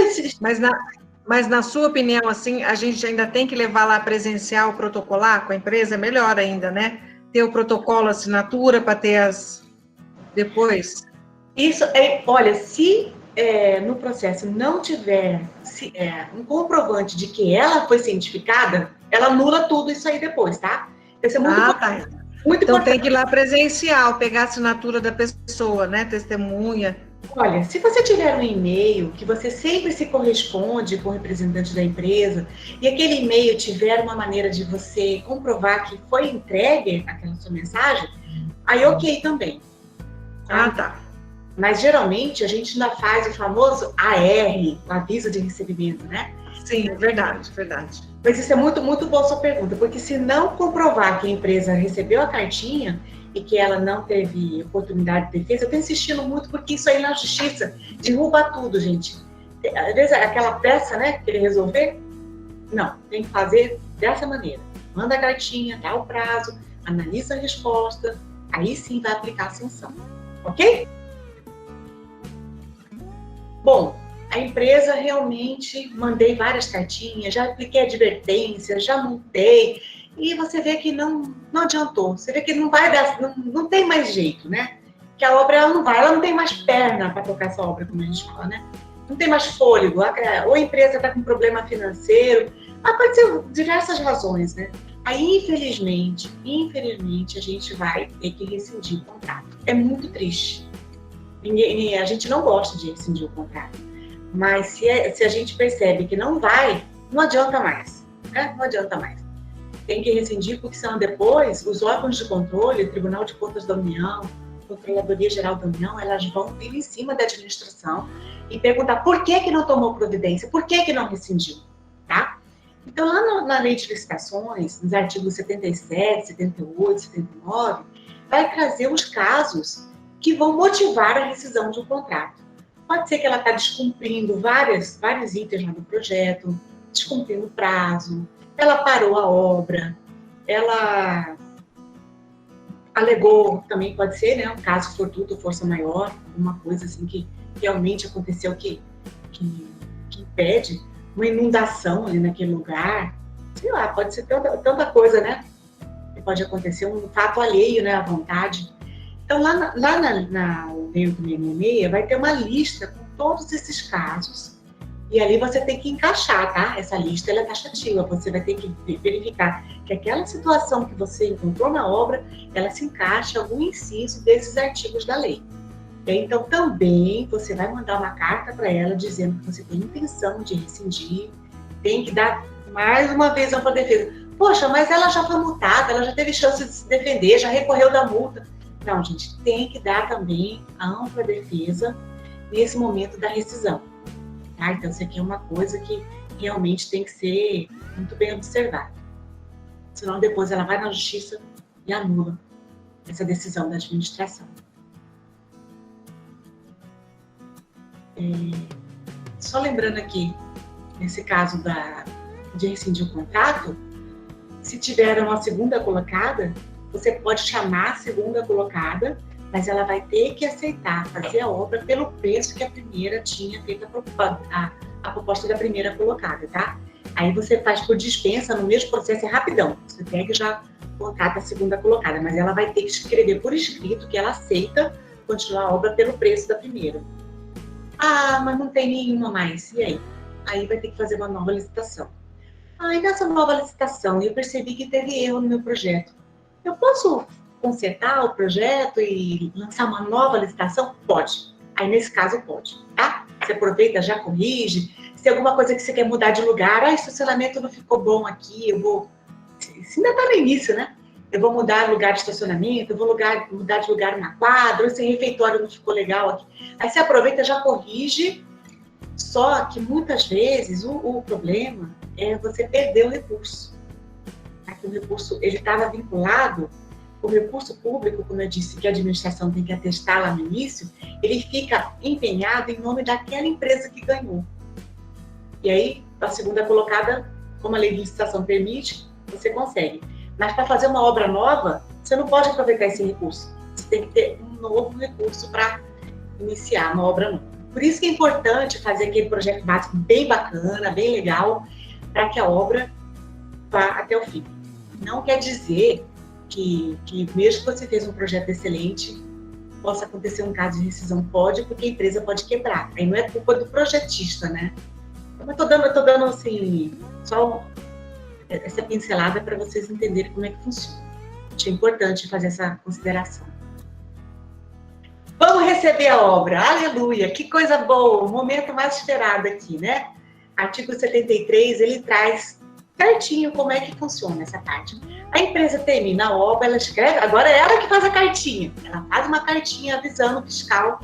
Mas na sua opinião, assim, a gente ainda tem que levar lá presencial, protocolar com a empresa, é melhor ainda, né? Ter o protocolo, assinatura para ter as... depois. Isso é, olha, se no processo não tiver um comprovante de que ela foi cientificada, ela anula tudo isso aí depois, tá? Isso é muito importante. Tá. Muito então importante. Tem que ir lá presencial, pegar a assinatura da pessoa, né? Testemunha. Olha, se você tiver um e-mail que você sempre se corresponde com o representante da empresa e aquele e-mail tiver uma maneira de você comprovar que foi entregue aquela sua mensagem, aí ok também. Tá. Mas geralmente a gente ainda faz o famoso AR, o aviso de recebimento, né? Sim, verdade. Mas isso é muito, muito boa a sua pergunta, porque se não comprovar que a empresa recebeu a cartinha e que ela não teve oportunidade de defesa, eu estou insistindo muito porque isso aí na justiça derruba tudo, gente. Às vezes aquela peça, né, que ele resolver, não, tem que fazer dessa maneira. Manda a cartinha, dá o prazo, analisa a resposta, aí sim vai aplicar a sanção. Ok? Bom, a empresa realmente, mandei várias cartinhas, já apliquei advertência, já multei, e você vê que não adiantou. Você vê que não vai dar, não tem mais jeito, né? Que a obra ela não tem mais perna para tocar essa obra, como a gente fala, né? Não tem mais fôlego, ou a empresa está com problema financeiro, pode ser diversas razões, né? Aí, infelizmente, a gente vai ter que rescindir o contrato. É muito triste. A gente não gosta de rescindir o contrato. Mas se a gente percebe que não vai, não adianta mais. Né? Não adianta mais. Tem que rescindir, porque senão depois os órgãos de controle, o Tribunal de Contas da União, Controladoria Geral da União, elas vão vir em cima da administração e perguntar por que não tomou providência, por que não rescindiu, tá? Então, lá na Lei de Licitações, nos artigos 77, 78, 79, vai trazer os casos que vão motivar a rescisão de um contrato. Pode ser que ela está descumprindo vários itens lá do projeto, descumprindo o prazo, ela parou a obra, ela alegou, também pode ser, né, um caso fortuito, força maior, uma coisa assim que realmente aconteceu que impede uma inundação ali naquele lugar, sei lá, pode ser tanta coisa, né, que pode acontecer, um fato alheio, né, à vontade. Então, lá no meio do 666, vai ter uma lista com todos esses casos, e ali você tem que encaixar, tá? Essa lista, ela é taxativa, você vai ter que verificar que aquela situação que você encontrou na obra, ela se encaixa em algum inciso desses artigos da lei. Então, também, você vai mandar uma carta para ela dizendo que você tem intenção de rescindir, tem que dar mais uma vez ampla defesa. Poxa, mas ela já foi multada, ela já teve chance de se defender, já recorreu da multa. Não, gente, tem que dar também a ampla defesa nesse momento da rescisão. Tá? Então, isso aqui é uma coisa que realmente tem que ser muito bem observada. Senão, depois ela vai na justiça e anula essa decisão da administração. Só lembrando aqui, nesse caso de rescindir o contrato, se tiver uma segunda colocada, você pode chamar a segunda colocada, mas ela vai ter que aceitar fazer a obra pelo preço que a primeira tinha feito a proposta da primeira colocada, tá? Aí você faz por dispensa, no mesmo processo, é rapidão. Você pega e já contrata a segunda colocada, mas ela vai ter que escrever por escrito que ela aceita continuar a obra pelo preço da primeira. Mas não tem nenhuma mais. E aí? Aí vai ter que fazer uma nova licitação. E nessa nova licitação, eu percebi que teve erro no meu projeto. Eu posso consertar o projeto e lançar uma nova licitação? Pode. Aí, nesse caso, pode, tá? Você aproveita, já corrige. Se tem alguma coisa que você quer mudar de lugar, o estacionamento não ficou bom aqui, eu vou... Se ainda tá no início, né? Eu vou mudar lugar de estacionamento, eu vou mudar de lugar na quadra, esse refeitório não ficou legal aqui. Aí você aproveita, já corrige, Só que muitas vezes o problema é você perder o recurso. O recurso ele estava vinculado, o recurso público, como eu disse, que a administração tem que atestar lá no início, ele fica empenhado em nome daquela empresa que ganhou. E aí, a segunda colocada, como a lei de licitação permite, você consegue. Mas para fazer uma obra nova, você não pode aproveitar esse recurso. Você tem que ter um novo recurso para iniciar uma obra nova. Por isso que é importante fazer aquele projeto básico bem bacana, bem legal, para que a obra vá até o fim. Não quer dizer que mesmo que você fez um projeto excelente, possa acontecer um caso de rescisão. Pode, porque a empresa pode quebrar. Aí não é culpa do projetista, né? Então, eu tô dando assim, só essa pincelada para vocês entenderem como é que funciona. Acho importante fazer essa consideração. Vamos receber a obra. Aleluia! Que coisa boa! O momento mais esperado aqui, né? Artigo 73, ele traz certinho como é que funciona essa parte. A empresa termina a obra, ela escreve, agora é ela que faz a cartinha. Ela faz uma cartinha avisando o fiscal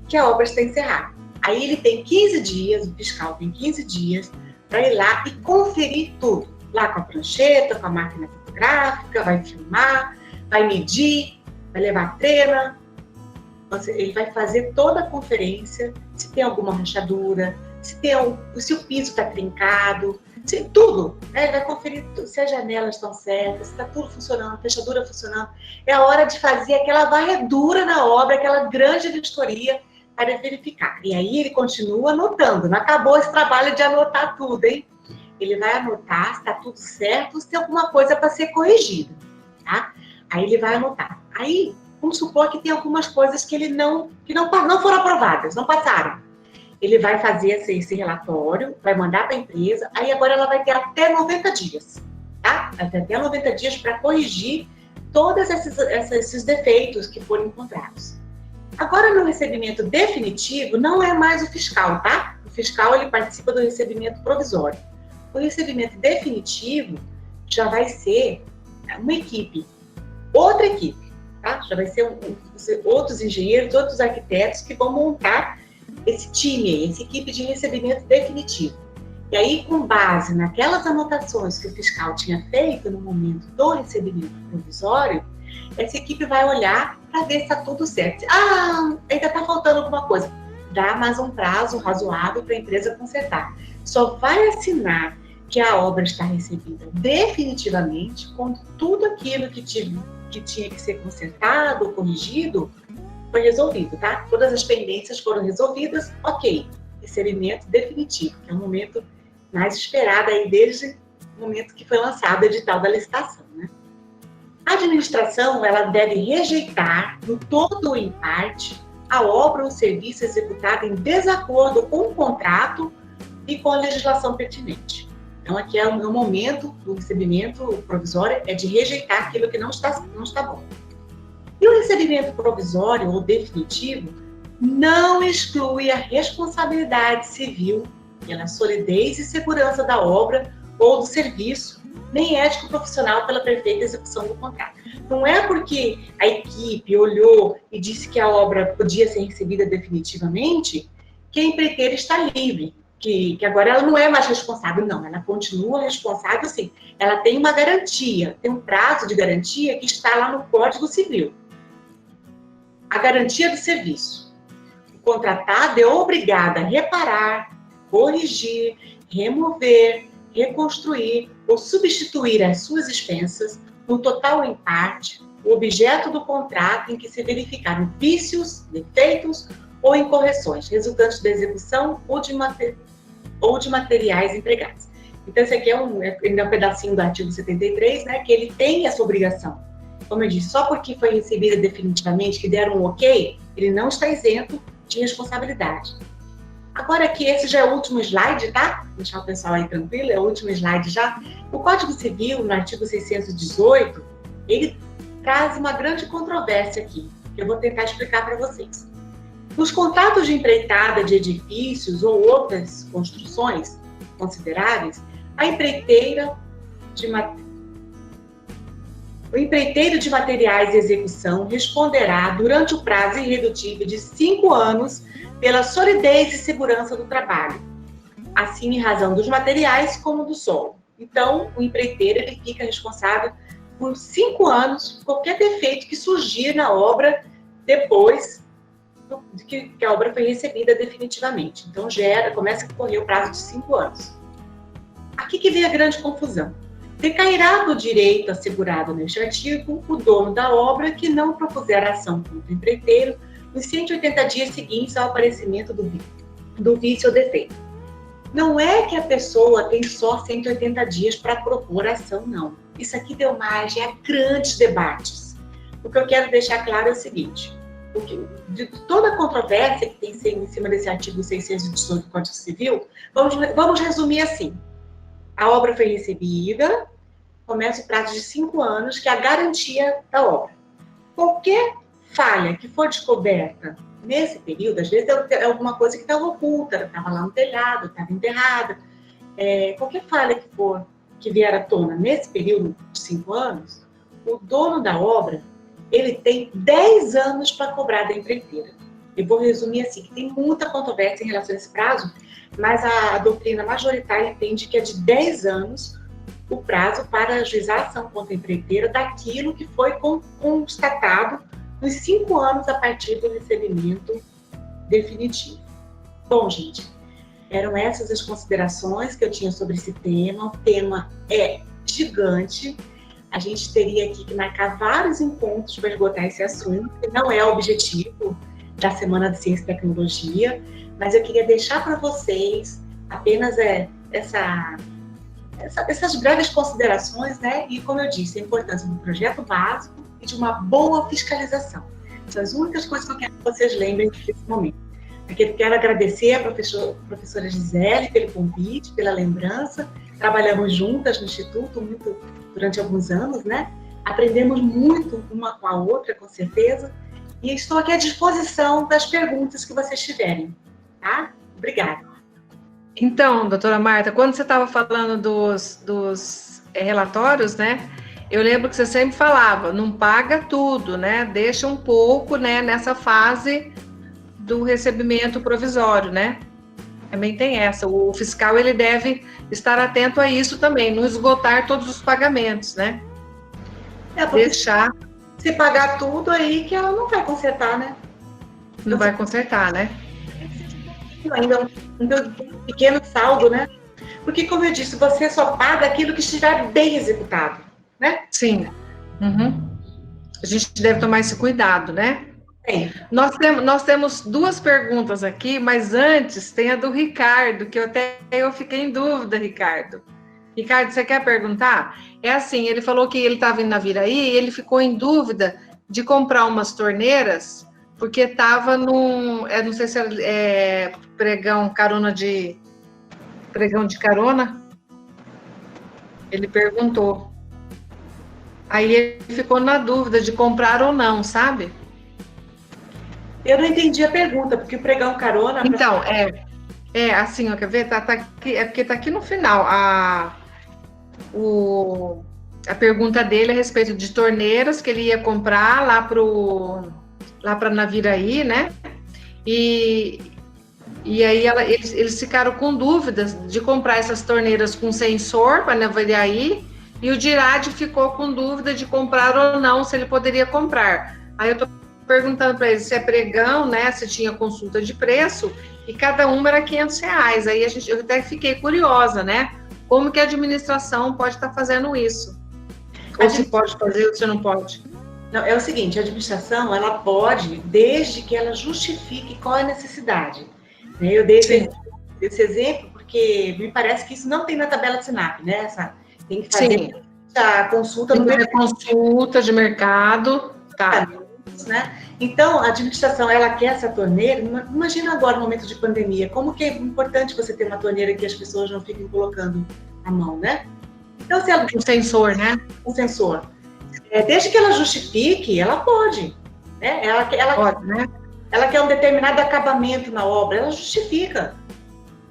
que a obra está encerrada. Aí ele tem 15 dias, o fiscal tem 15 dias, para ir lá e conferir tudo. Lá com a prancheta, com a máquina fotográfica, vai filmar, vai medir, vai levar trena. Ele vai fazer toda a conferência, se tem alguma rachadura, se o piso está trincado, tudo, né? Ele vai conferir se as janelas estão certas, se está tudo funcionando, a fechadura funcionando. É a hora de fazer aquela varredura na obra, aquela grande vistoria para verificar. E aí ele continua anotando, não acabou esse trabalho de anotar tudo, hein? Ele vai anotar se está tudo certo, se tem alguma coisa para ser corrigida, tá? Aí ele vai anotar. Aí, vamos supor que tem algumas coisas que não foram aprovadas, não passaram. Ele vai fazer esse relatório, vai mandar para a empresa, aí agora ela vai ter até 90 dias, tá? Vai ter até 90 dias para corrigir todos esses defeitos que foram encontrados. Agora, no recebimento definitivo, não é mais o fiscal, tá? O fiscal, ele participa do recebimento provisório. O recebimento definitivo já vai ser uma equipe, outra equipe, tá? Já vai ser outros engenheiros, outros arquitetos que vão montar esse time, essa equipe de recebimento definitivo. E aí, com base naquelas anotações que o fiscal tinha feito no momento do recebimento provisório, essa equipe vai olhar para ver se está tudo certo. Ah, ainda está faltando alguma coisa. Dá mais um prazo razoável para a empresa consertar. Só vai assinar que a obra está recebida definitivamente quando tudo aquilo que tinha que ser consertado ou corrigido foi resolvido, tá? Todas as pendências foram resolvidas, ok. Recebimento definitivo, que é o momento mais esperado aí desde o momento que foi lançado o edital da licitação, né? A administração, ela deve rejeitar, no todo ou em parte, a obra ou serviço executado em desacordo com o contrato e com a legislação pertinente. Então, aqui é o momento do recebimento provisório, é de rejeitar aquilo que não está bom. E o recebimento provisório ou definitivo não exclui a responsabilidade civil pela solidez e segurança da obra ou do serviço, nem ético-profissional pela perfeita execução do contrato. Não é porque a equipe olhou e disse que a obra podia ser recebida definitivamente que a empreiteira está livre, que agora ela não é mais responsável. Não, ela continua responsável, sim. Ela tem uma garantia, tem um prazo de garantia que está lá no Código Civil. A garantia do serviço. O contratado é obrigado a reparar, corrigir, remover, reconstruir ou substituir às suas expensas, no total ou em parte, o objeto do contrato em que se verificaram vícios, defeitos ou incorreções, resultantes da execução ou de materiais empregados. Então, esse aqui ainda é um pedacinho do artigo 73, né, que ele tem essa obrigação. Como eu disse, só porque foi recebida definitivamente, que deram um ok, ele não está isento de responsabilidade. Agora aqui, esse já é o último slide, tá? Deixar o pessoal aí tranquilo, é o último slide já. O Código Civil, no artigo 618, ele traz uma grande controvérsia aqui, que eu vou tentar explicar para vocês. Nos contratos de empreitada de edifícios ou outras construções consideráveis, o empreiteiro de materiais de execução responderá durante o prazo irredutível de 5 anos pela solidez e segurança do trabalho, assim em razão dos materiais como do solo. Então, o empreiteiro ele fica responsável por 5 anos por qualquer defeito que surgir na obra depois de que a obra foi recebida definitivamente. Então, começa a correr o prazo de 5 anos. Aqui que vem a grande confusão. Decairá do direito assegurado neste artigo o dono da obra que não propuser ação contra o empreiteiro nos 180 dias seguintes ao aparecimento do vício ou defeito. Não é que a pessoa tem só 180 dias para propor ação, não. Isso aqui deu margem a grandes debates. O que eu quero deixar claro é o seguinte: de toda a controvérsia que tem sido em cima desse artigo 618 do Código Civil, vamos resumir assim. A obra foi recebida, começa o prazo de 5 anos, que é a garantia da obra. Qualquer falha que for descoberta nesse período, às vezes é alguma coisa que estava oculta, estava lá no telhado, estava enterrada. Qualquer falha que vier à tona nesse período de 5 anos, o dono da obra, ele tem 10 anos para cobrar da empreiteira. Eu vou resumir assim, que tem muita controvérsia em relação a esse prazo, mas a doutrina majoritária entende que é de 10 anos o prazo para ajuizar a ação contra a empreiteira daquilo que foi constatado nos 5 anos a partir do recebimento definitivo. Bom, gente, eram essas as considerações que eu tinha sobre esse tema. O tema é gigante. A gente teria aqui que marcar vários encontros para esgotar esse assunto, que não é o objetivo da Semana de Ciência e Tecnologia, mas eu queria deixar para vocês apenas essas breves considerações, né? E, como eu disse, a importância do projeto básico e de uma boa fiscalização. São as únicas coisas que eu quero que vocês lembrem nesse momento. Aqui eu quero agradecer à professora Gisele pelo convite, pela lembrança. Trabalhamos juntas no Instituto durante alguns anos, né? Aprendemos muito uma com a outra, com certeza. E estou aqui à disposição das perguntas que vocês tiverem, tá? Obrigada. Então, doutora Marta, quando você estava falando dos relatórios, né? Eu lembro que você sempre falava, não paga tudo, né? Deixa um pouco, né, nessa fase do recebimento provisório, né? Também tem essa. O fiscal, ele deve estar atento a isso também, não esgotar todos os pagamentos, né? Deixar. Se pagar tudo aí, que ela não vai consertar, né? Não vai consertar, né? Ainda um pequeno saldo, né? Porque, como eu disse, você só paga aquilo que estiver bem executado, né? Sim. Uhum. A gente deve tomar esse cuidado, né? Sim. Nós temos 2 perguntas aqui, mas antes tem a do Ricardo, que eu fiquei em dúvida, Ricardo. Ricardo, você quer perguntar? É assim, ele falou que ele estava indo na Viraí e ele ficou em dúvida de comprar umas torneiras, porque estava não sei se é pregão de carona. Ele perguntou. Aí ele ficou na dúvida de comprar ou não, sabe? Eu não entendi a pergunta, porque o pregão carona... Então, assim, ó, quer ver? Tá aqui, porque tá aqui no final. A pergunta dele é a respeito de torneiras que ele ia comprar lá para Naviraí, né? E aí eles ficaram com dúvidas de comprar essas torneiras com sensor para Naviraí, e o Dirade ficou com dúvida de comprar ou não, se ele poderia comprar. Aí eu tô perguntando para ele se é pregão, né? Se tinha consulta de preço, e cada uma era R$500. Aí eu até fiquei curiosa, né? Como que a administração pode estar fazendo isso? Ou se pode fazer ou se não pode? Não, é o seguinte, a administração, ela pode, desde que ela justifique qual é a necessidade. Eu dei esse exemplo porque me parece que isso não tem na tabela de SINAP, né? Tem que fazer a consulta no mercado. Consulta de mercado, tá. Né? Então, a administração, ela quer essa torneira. Imagina agora, no momento de pandemia, como que é importante você ter uma torneira que as pessoas não fiquem colocando a mão, né? Então, se ela... Um sensor, né? Um sensor. Desde que ela justifique, ela pode. Né? Pode, né? Ela quer um determinado acabamento na obra, ela justifica.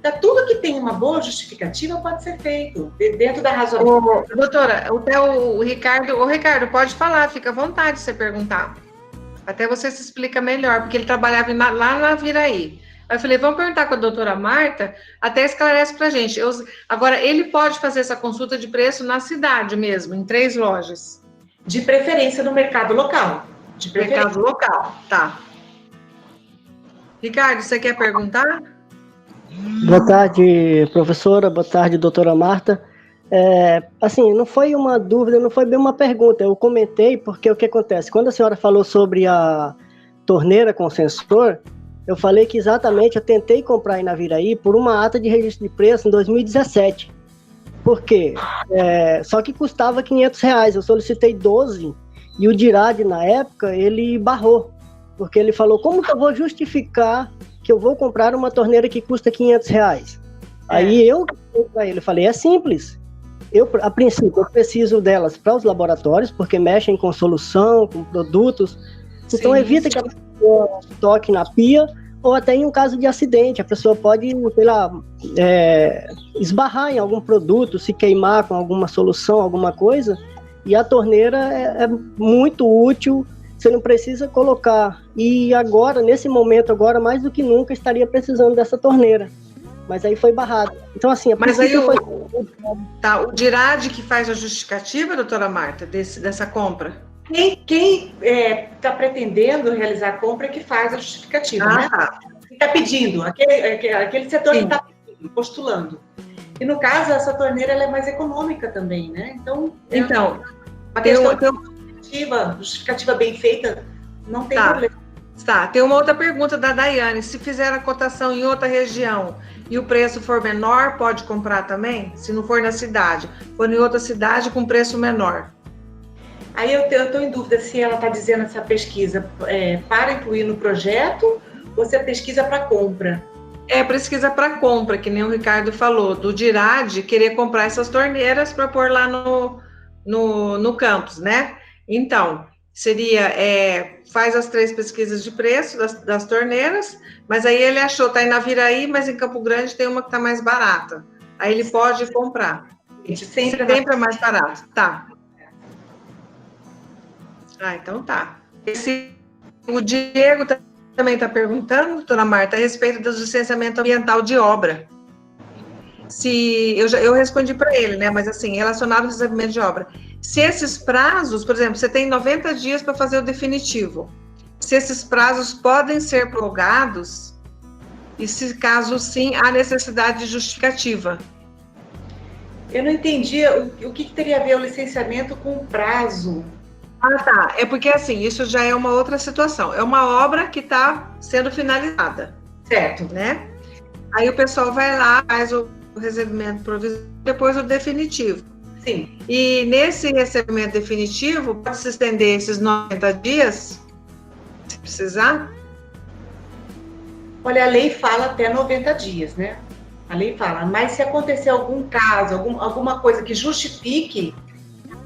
Então, tudo que tem uma boa justificativa pode ser feito, dentro da razoabilidade. Doutora, até o Ricardo, pode falar, fica à vontade de você perguntar. Até você se explica melhor, porque ele trabalhava lá na Viraí. Aí eu falei, vamos perguntar com a doutora Marta, até esclarece para a gente. Agora, ele pode fazer essa consulta de preço na cidade mesmo, em 3 lojas? De preferência no mercado local. De preferência. Mercado local, tá. Ricardo, você quer perguntar? Boa tarde, professora. Boa tarde, doutora Marta. Assim, não foi uma dúvida, não foi bem uma pergunta. Eu comentei porque o que acontece? Quando a senhora falou sobre a torneira com sensor, eu falei que exatamente eu tentei comprar aí na Viraí por uma ata de registro de preço em 2017. Por quê? Só que custava R$500. Eu solicitei 12 e o DIRAD, na época, ele barrou. Porque ele falou, como que eu vou justificar que eu vou comprar uma torneira que custa R$500? Aí eu para ele falei, é simples. A princípio, eu preciso delas para os laboratórios, porque mexem com solução, com produtos. Então, evita que a pessoa toque na pia, ou até em um caso de acidente, a pessoa pode, sei lá, esbarrar em algum produto, se queimar com alguma solução, alguma coisa, e a torneira é muito útil, você não precisa colocar. E agora, nesse momento, agora, mais do que nunca, estaria precisando dessa torneira. Mas aí foi barrado. Então, assim, mas aí o DIRAD que faz a justificativa, doutora Marta, dessa compra? Quem está pretendendo realizar a compra é que faz a justificativa, né? Quem está pedindo, aquele setor que está pedindo, postulando. E no caso, essa torneira ela é mais econômica também, né? Então a questão justificativa bem feita, não tem problema. Tá, tem uma outra pergunta da Daiane. Se fizer a cotação em outra região e o preço for menor, pode comprar também? Se não for na cidade, for em outra cidade com preço menor. Aí eu estou em dúvida se ela está dizendo essa pesquisa para incluir no projeto ou se é pesquisa para compra. É pesquisa para compra, que nem o Ricardo falou, do DIRAD querer comprar essas torneiras para pôr lá no campus, né? Então, seria, faz as 3 pesquisas de preço das torneiras, mas aí ele achou, tá aí na Viraí, mas em Campo Grande tem uma que tá mais barata. Aí ele pode comprar. Sempre é mais barato. Tá. Então tá. O Diego também está perguntando, doutora Marta, a respeito do licenciamento ambiental de obra. Eu respondi para ele, né? Mas assim, relacionado ao licenciamento de obra. Se esses prazos, por exemplo, você tem 90 dias para fazer o definitivo. Se esses prazos podem ser prorrogados, e se caso sim, há necessidade de justificativa. Eu não entendi o que teria a ver o licenciamento com o prazo. Tá. É porque, assim, isso já é uma outra situação. É uma obra que está sendo finalizada. Certo. Né? Aí o pessoal vai lá, faz o recebimento provisório, depois o definitivo. Sim. E nesse recebimento definitivo, pode se estender esses 90 dias, se precisar? Olha, a lei fala até 90 dias, né? A lei fala, mas se acontecer algum caso, alguma coisa que justifique,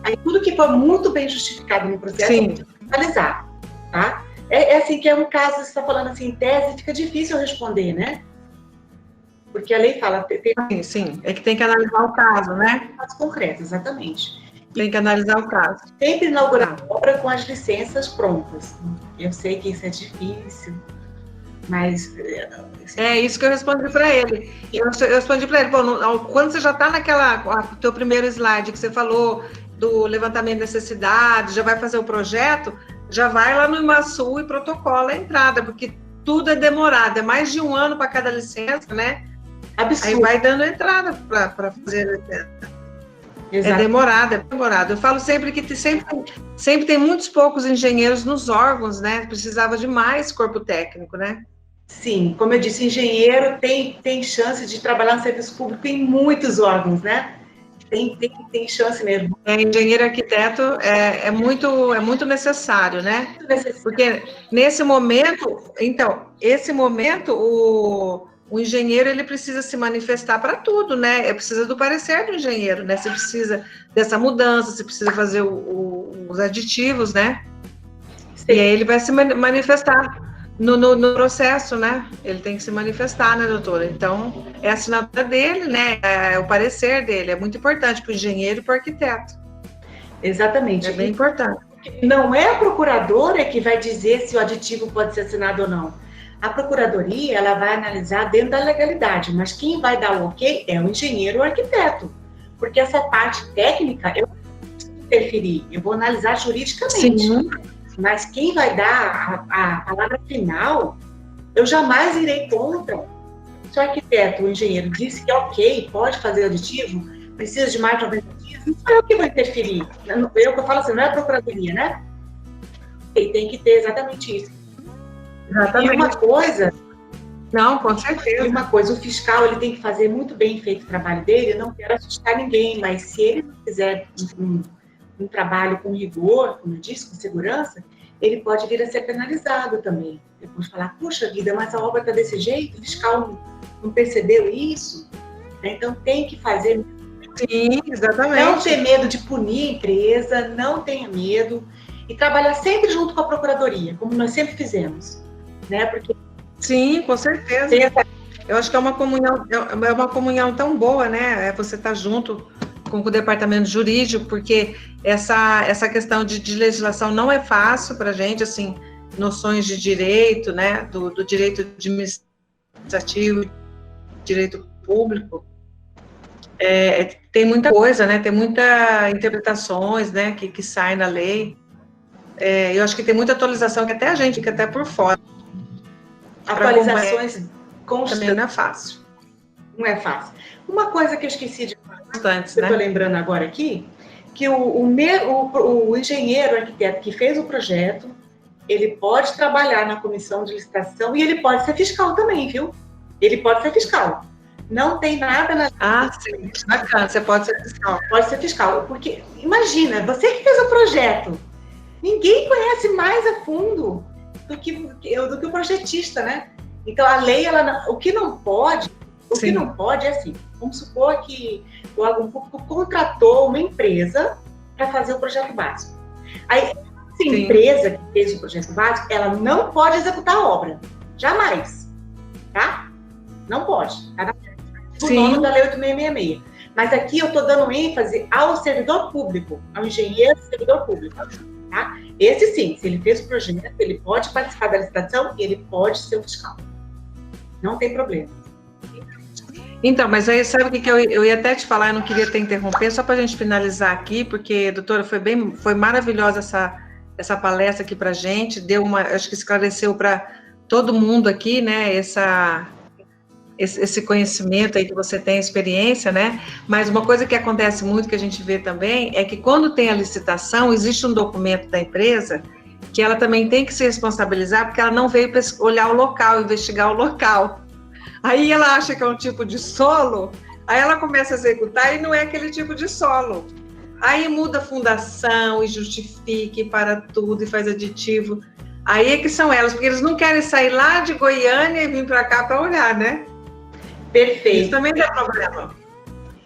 aí tudo que for muito bem justificado no processo, tem que finalizar, tá? É assim, que é um caso, você está falando assim, em tese, fica difícil responder, né? Porque a lei fala... Sim, é que tem que analisar o caso, né? Casos concretos, exatamente. Tem que analisar o caso. Sempre inaugurar a obra com as licenças prontas. Eu sei que isso é difícil, mas... É isso que eu respondi para ele. Eu respondi para ele, quando você já está o teu primeiro slide que você falou do levantamento de necessidade, já vai fazer o projeto, já vai lá no Imasul e protocola a entrada, porque tudo é demorado, é mais de 1 ano para cada licença, né? Absurdo. Aí vai dando entrada para fazer a licença. Exato. É demorado. Eu falo sempre que sempre tem muitos poucos engenheiros nos órgãos, né? Precisava de mais corpo técnico, né? Sim, como eu disse, engenheiro tem chance de trabalhar no serviço público em muitos órgãos, né? Tem chance mesmo. Engenheiro arquiteto é muito necessário, né? Muito necessário. Porque nesse momento, o engenheiro ele precisa se manifestar para tudo, né? Precisa do parecer do engenheiro, né? Você precisa dessa mudança, você precisa fazer os aditivos, né? Sim. E aí ele vai se manifestar no processo, né? Ele tem que se manifestar, né, doutora? Então, é a assinatura dele, né? É o parecer dele. É muito importante para o engenheiro e para o arquiteto. Exatamente. É bem importante. Não é a procuradora que vai dizer se o aditivo pode ser assinado ou não. A procuradoria, ela vai analisar dentro da legalidade, mas quem vai dar o ok é o engenheiro ou o arquiteto, porque essa parte técnica eu não preciso interferir, eu vou analisar juridicamente. Sim. Mas quem vai dar a palavra final, eu jamais irei contra. Se o arquiteto, o engenheiro, disse que é ok, pode fazer aditivo, precisa de mais 90 dias, não sou eu que vou interferir. Eu que eu falo assim, não é a procuradoria, né? Ele tem que ter exatamente isso. Exatamente. E uma coisa... Não, com certeza. E uma coisa, o fiscal, ele tem que fazer muito bem feito o trabalho dele, eu não quero assustar ninguém, mas se ele não fizer um trabalho com rigor, como eu disse, com segurança, ele pode vir a ser penalizado também. Depois falar, puxa vida, mas a obra está desse jeito, o fiscal não percebeu isso. Então tem que fazer. Sim, exatamente. Não ter medo de punir a empresa, não tenha medo. E trabalhar sempre junto com a procuradoria, como nós sempre fizemos. Né? Porque sim, com certeza. Eu acho que é uma comunhão tão boa, né? É você estar junto com o departamento jurídico, porque essa questão de legislação não é fácil para a gente, assim, noções de direito, né? Do direito administrativo, direito público. Tem muita coisa, né? Tem muitas interpretações, né? Que saem na lei. Eu acho que tem muita atualização que até a gente fica até por fora. Atualizações constantes. Também não é fácil. Não é fácil. Uma coisa que eu esqueci de falar, Constantes, eu né? estou lembrando agora aqui, que o engenheiro, o arquiteto que fez o projeto, ele pode trabalhar na comissão de licitação e ele pode ser fiscal também, viu? Ele pode ser fiscal. Não tem nada na... Ah, sim, bacana, você pode ser fiscal. Pode ser fiscal, porque imagina, você que fez o projeto, ninguém conhece mais a fundo do que o projetista, né? Então a lei, o que não pode é assim, vamos supor que o órgão público contratou uma empresa para fazer o projeto básico. Aí, essa empresa que fez o projeto básico, ela não pode executar a obra, jamais, tá? Não pode, tá? O nome da Lei 8666. Mas aqui eu estou dando ênfase ao servidor público, ao engenheiro servidor público, tá? Esse sim, se ele fez o projeto, ele pode participar da licitação e ele pode ser o fiscal. Não tem problema. Então, mas aí sabe o que eu ia até te falar, eu não queria te interromper, só para a gente finalizar aqui, porque, doutora, foi maravilhosa essa palestra aqui para a gente, acho que esclareceu para todo mundo aqui, né, esse conhecimento aí que você tem, experiência, né? Mas uma coisa que acontece muito, que a gente vê também, é que quando tem a licitação, existe um documento da empresa que ela também tem que se responsabilizar, porque ela não veio olhar o local, investigar o local. Aí ela acha que é um tipo de solo, aí ela começa a executar e não é aquele tipo de solo. Aí muda a fundação e justifica e para tudo e faz aditivo. Aí é que são elas, porque eles não querem sair lá de Goiânia e vir para cá para olhar, né? Perfeito. Isso também dá problema.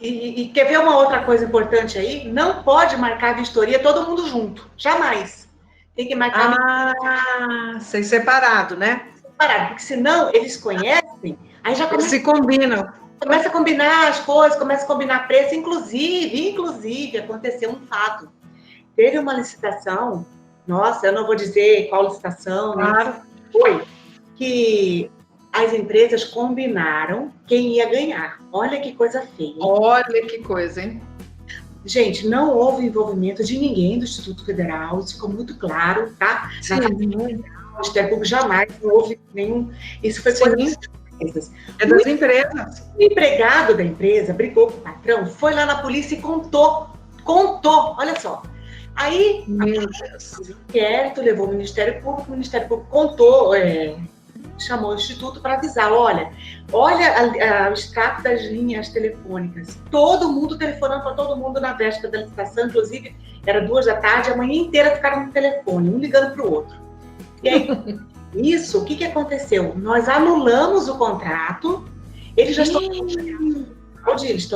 E quer ver uma outra coisa importante aí? Não pode marcar a vistoria todo mundo junto. Jamais. Tem que marcar... sem separado, né? Separado, porque senão eles conhecem, aí já começa... Se combinam. Começa a combinar as coisas, começa a combinar preço. Inclusive, aconteceu um fato. Teve uma licitação, nossa, eu não vou dizer qual licitação, claro. Né? Foi que... as empresas combinaram quem ia ganhar. Olha que coisa feia. Olha que coisa, hein? Gente, não houve envolvimento de ninguém do Instituto Federal, isso ficou muito claro, tá? Sim. O Ministério Público jamais, não houve nenhum... Isso foi coisa das empresas. É das empresas. O empregado da empresa brigou com o patrão, foi lá na polícia e contou, olha só. Aí, o inquérito levou o Ministério Público contou... chamou o Instituto para avisar, olha o extrato das linhas telefônicas, todo mundo telefonando para todo mundo na véspera da licitação, inclusive era 2h, a manhã inteira ficaram no telefone, um ligando para o outro. E aí, o que aconteceu? Nós anulamos o contrato, eles já estão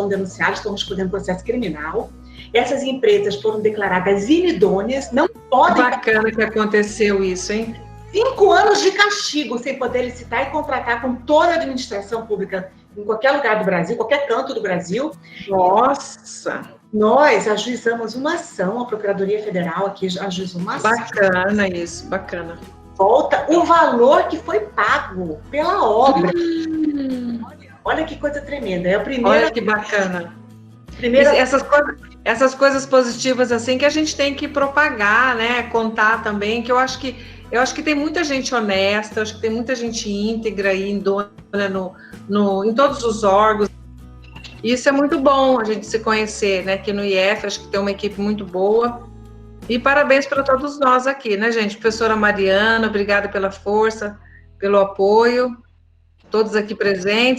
denunciados, estão respondendo processo criminal, essas empresas foram declaradas inidôneas, não podem... Bacana que aconteceu isso, hein? 5 anos de castigo sem poder licitar e contratar com toda a administração pública em qualquer lugar do Brasil, qualquer canto do Brasil. Nossa! Nós ajuizamos uma ação, a Procuradoria Federal aqui ajuizou uma ação. Bacana isso, bacana. volta o valor que foi pago pela obra. Olha que coisa tremenda. É a primeira. Olha que bacana. Primeira... Essas coisas positivas assim que a gente tem que propagar, né? Contar também, que eu acho que tem muita gente honesta, acho que tem muita gente íntegra e idônea em todos os órgãos. E isso é muito bom a gente se conhecer, né? Aqui no IF, acho que tem uma equipe muito boa. E parabéns para todos nós aqui, né, gente? Professora Mariana, obrigada pela força, pelo apoio, todos aqui presentes.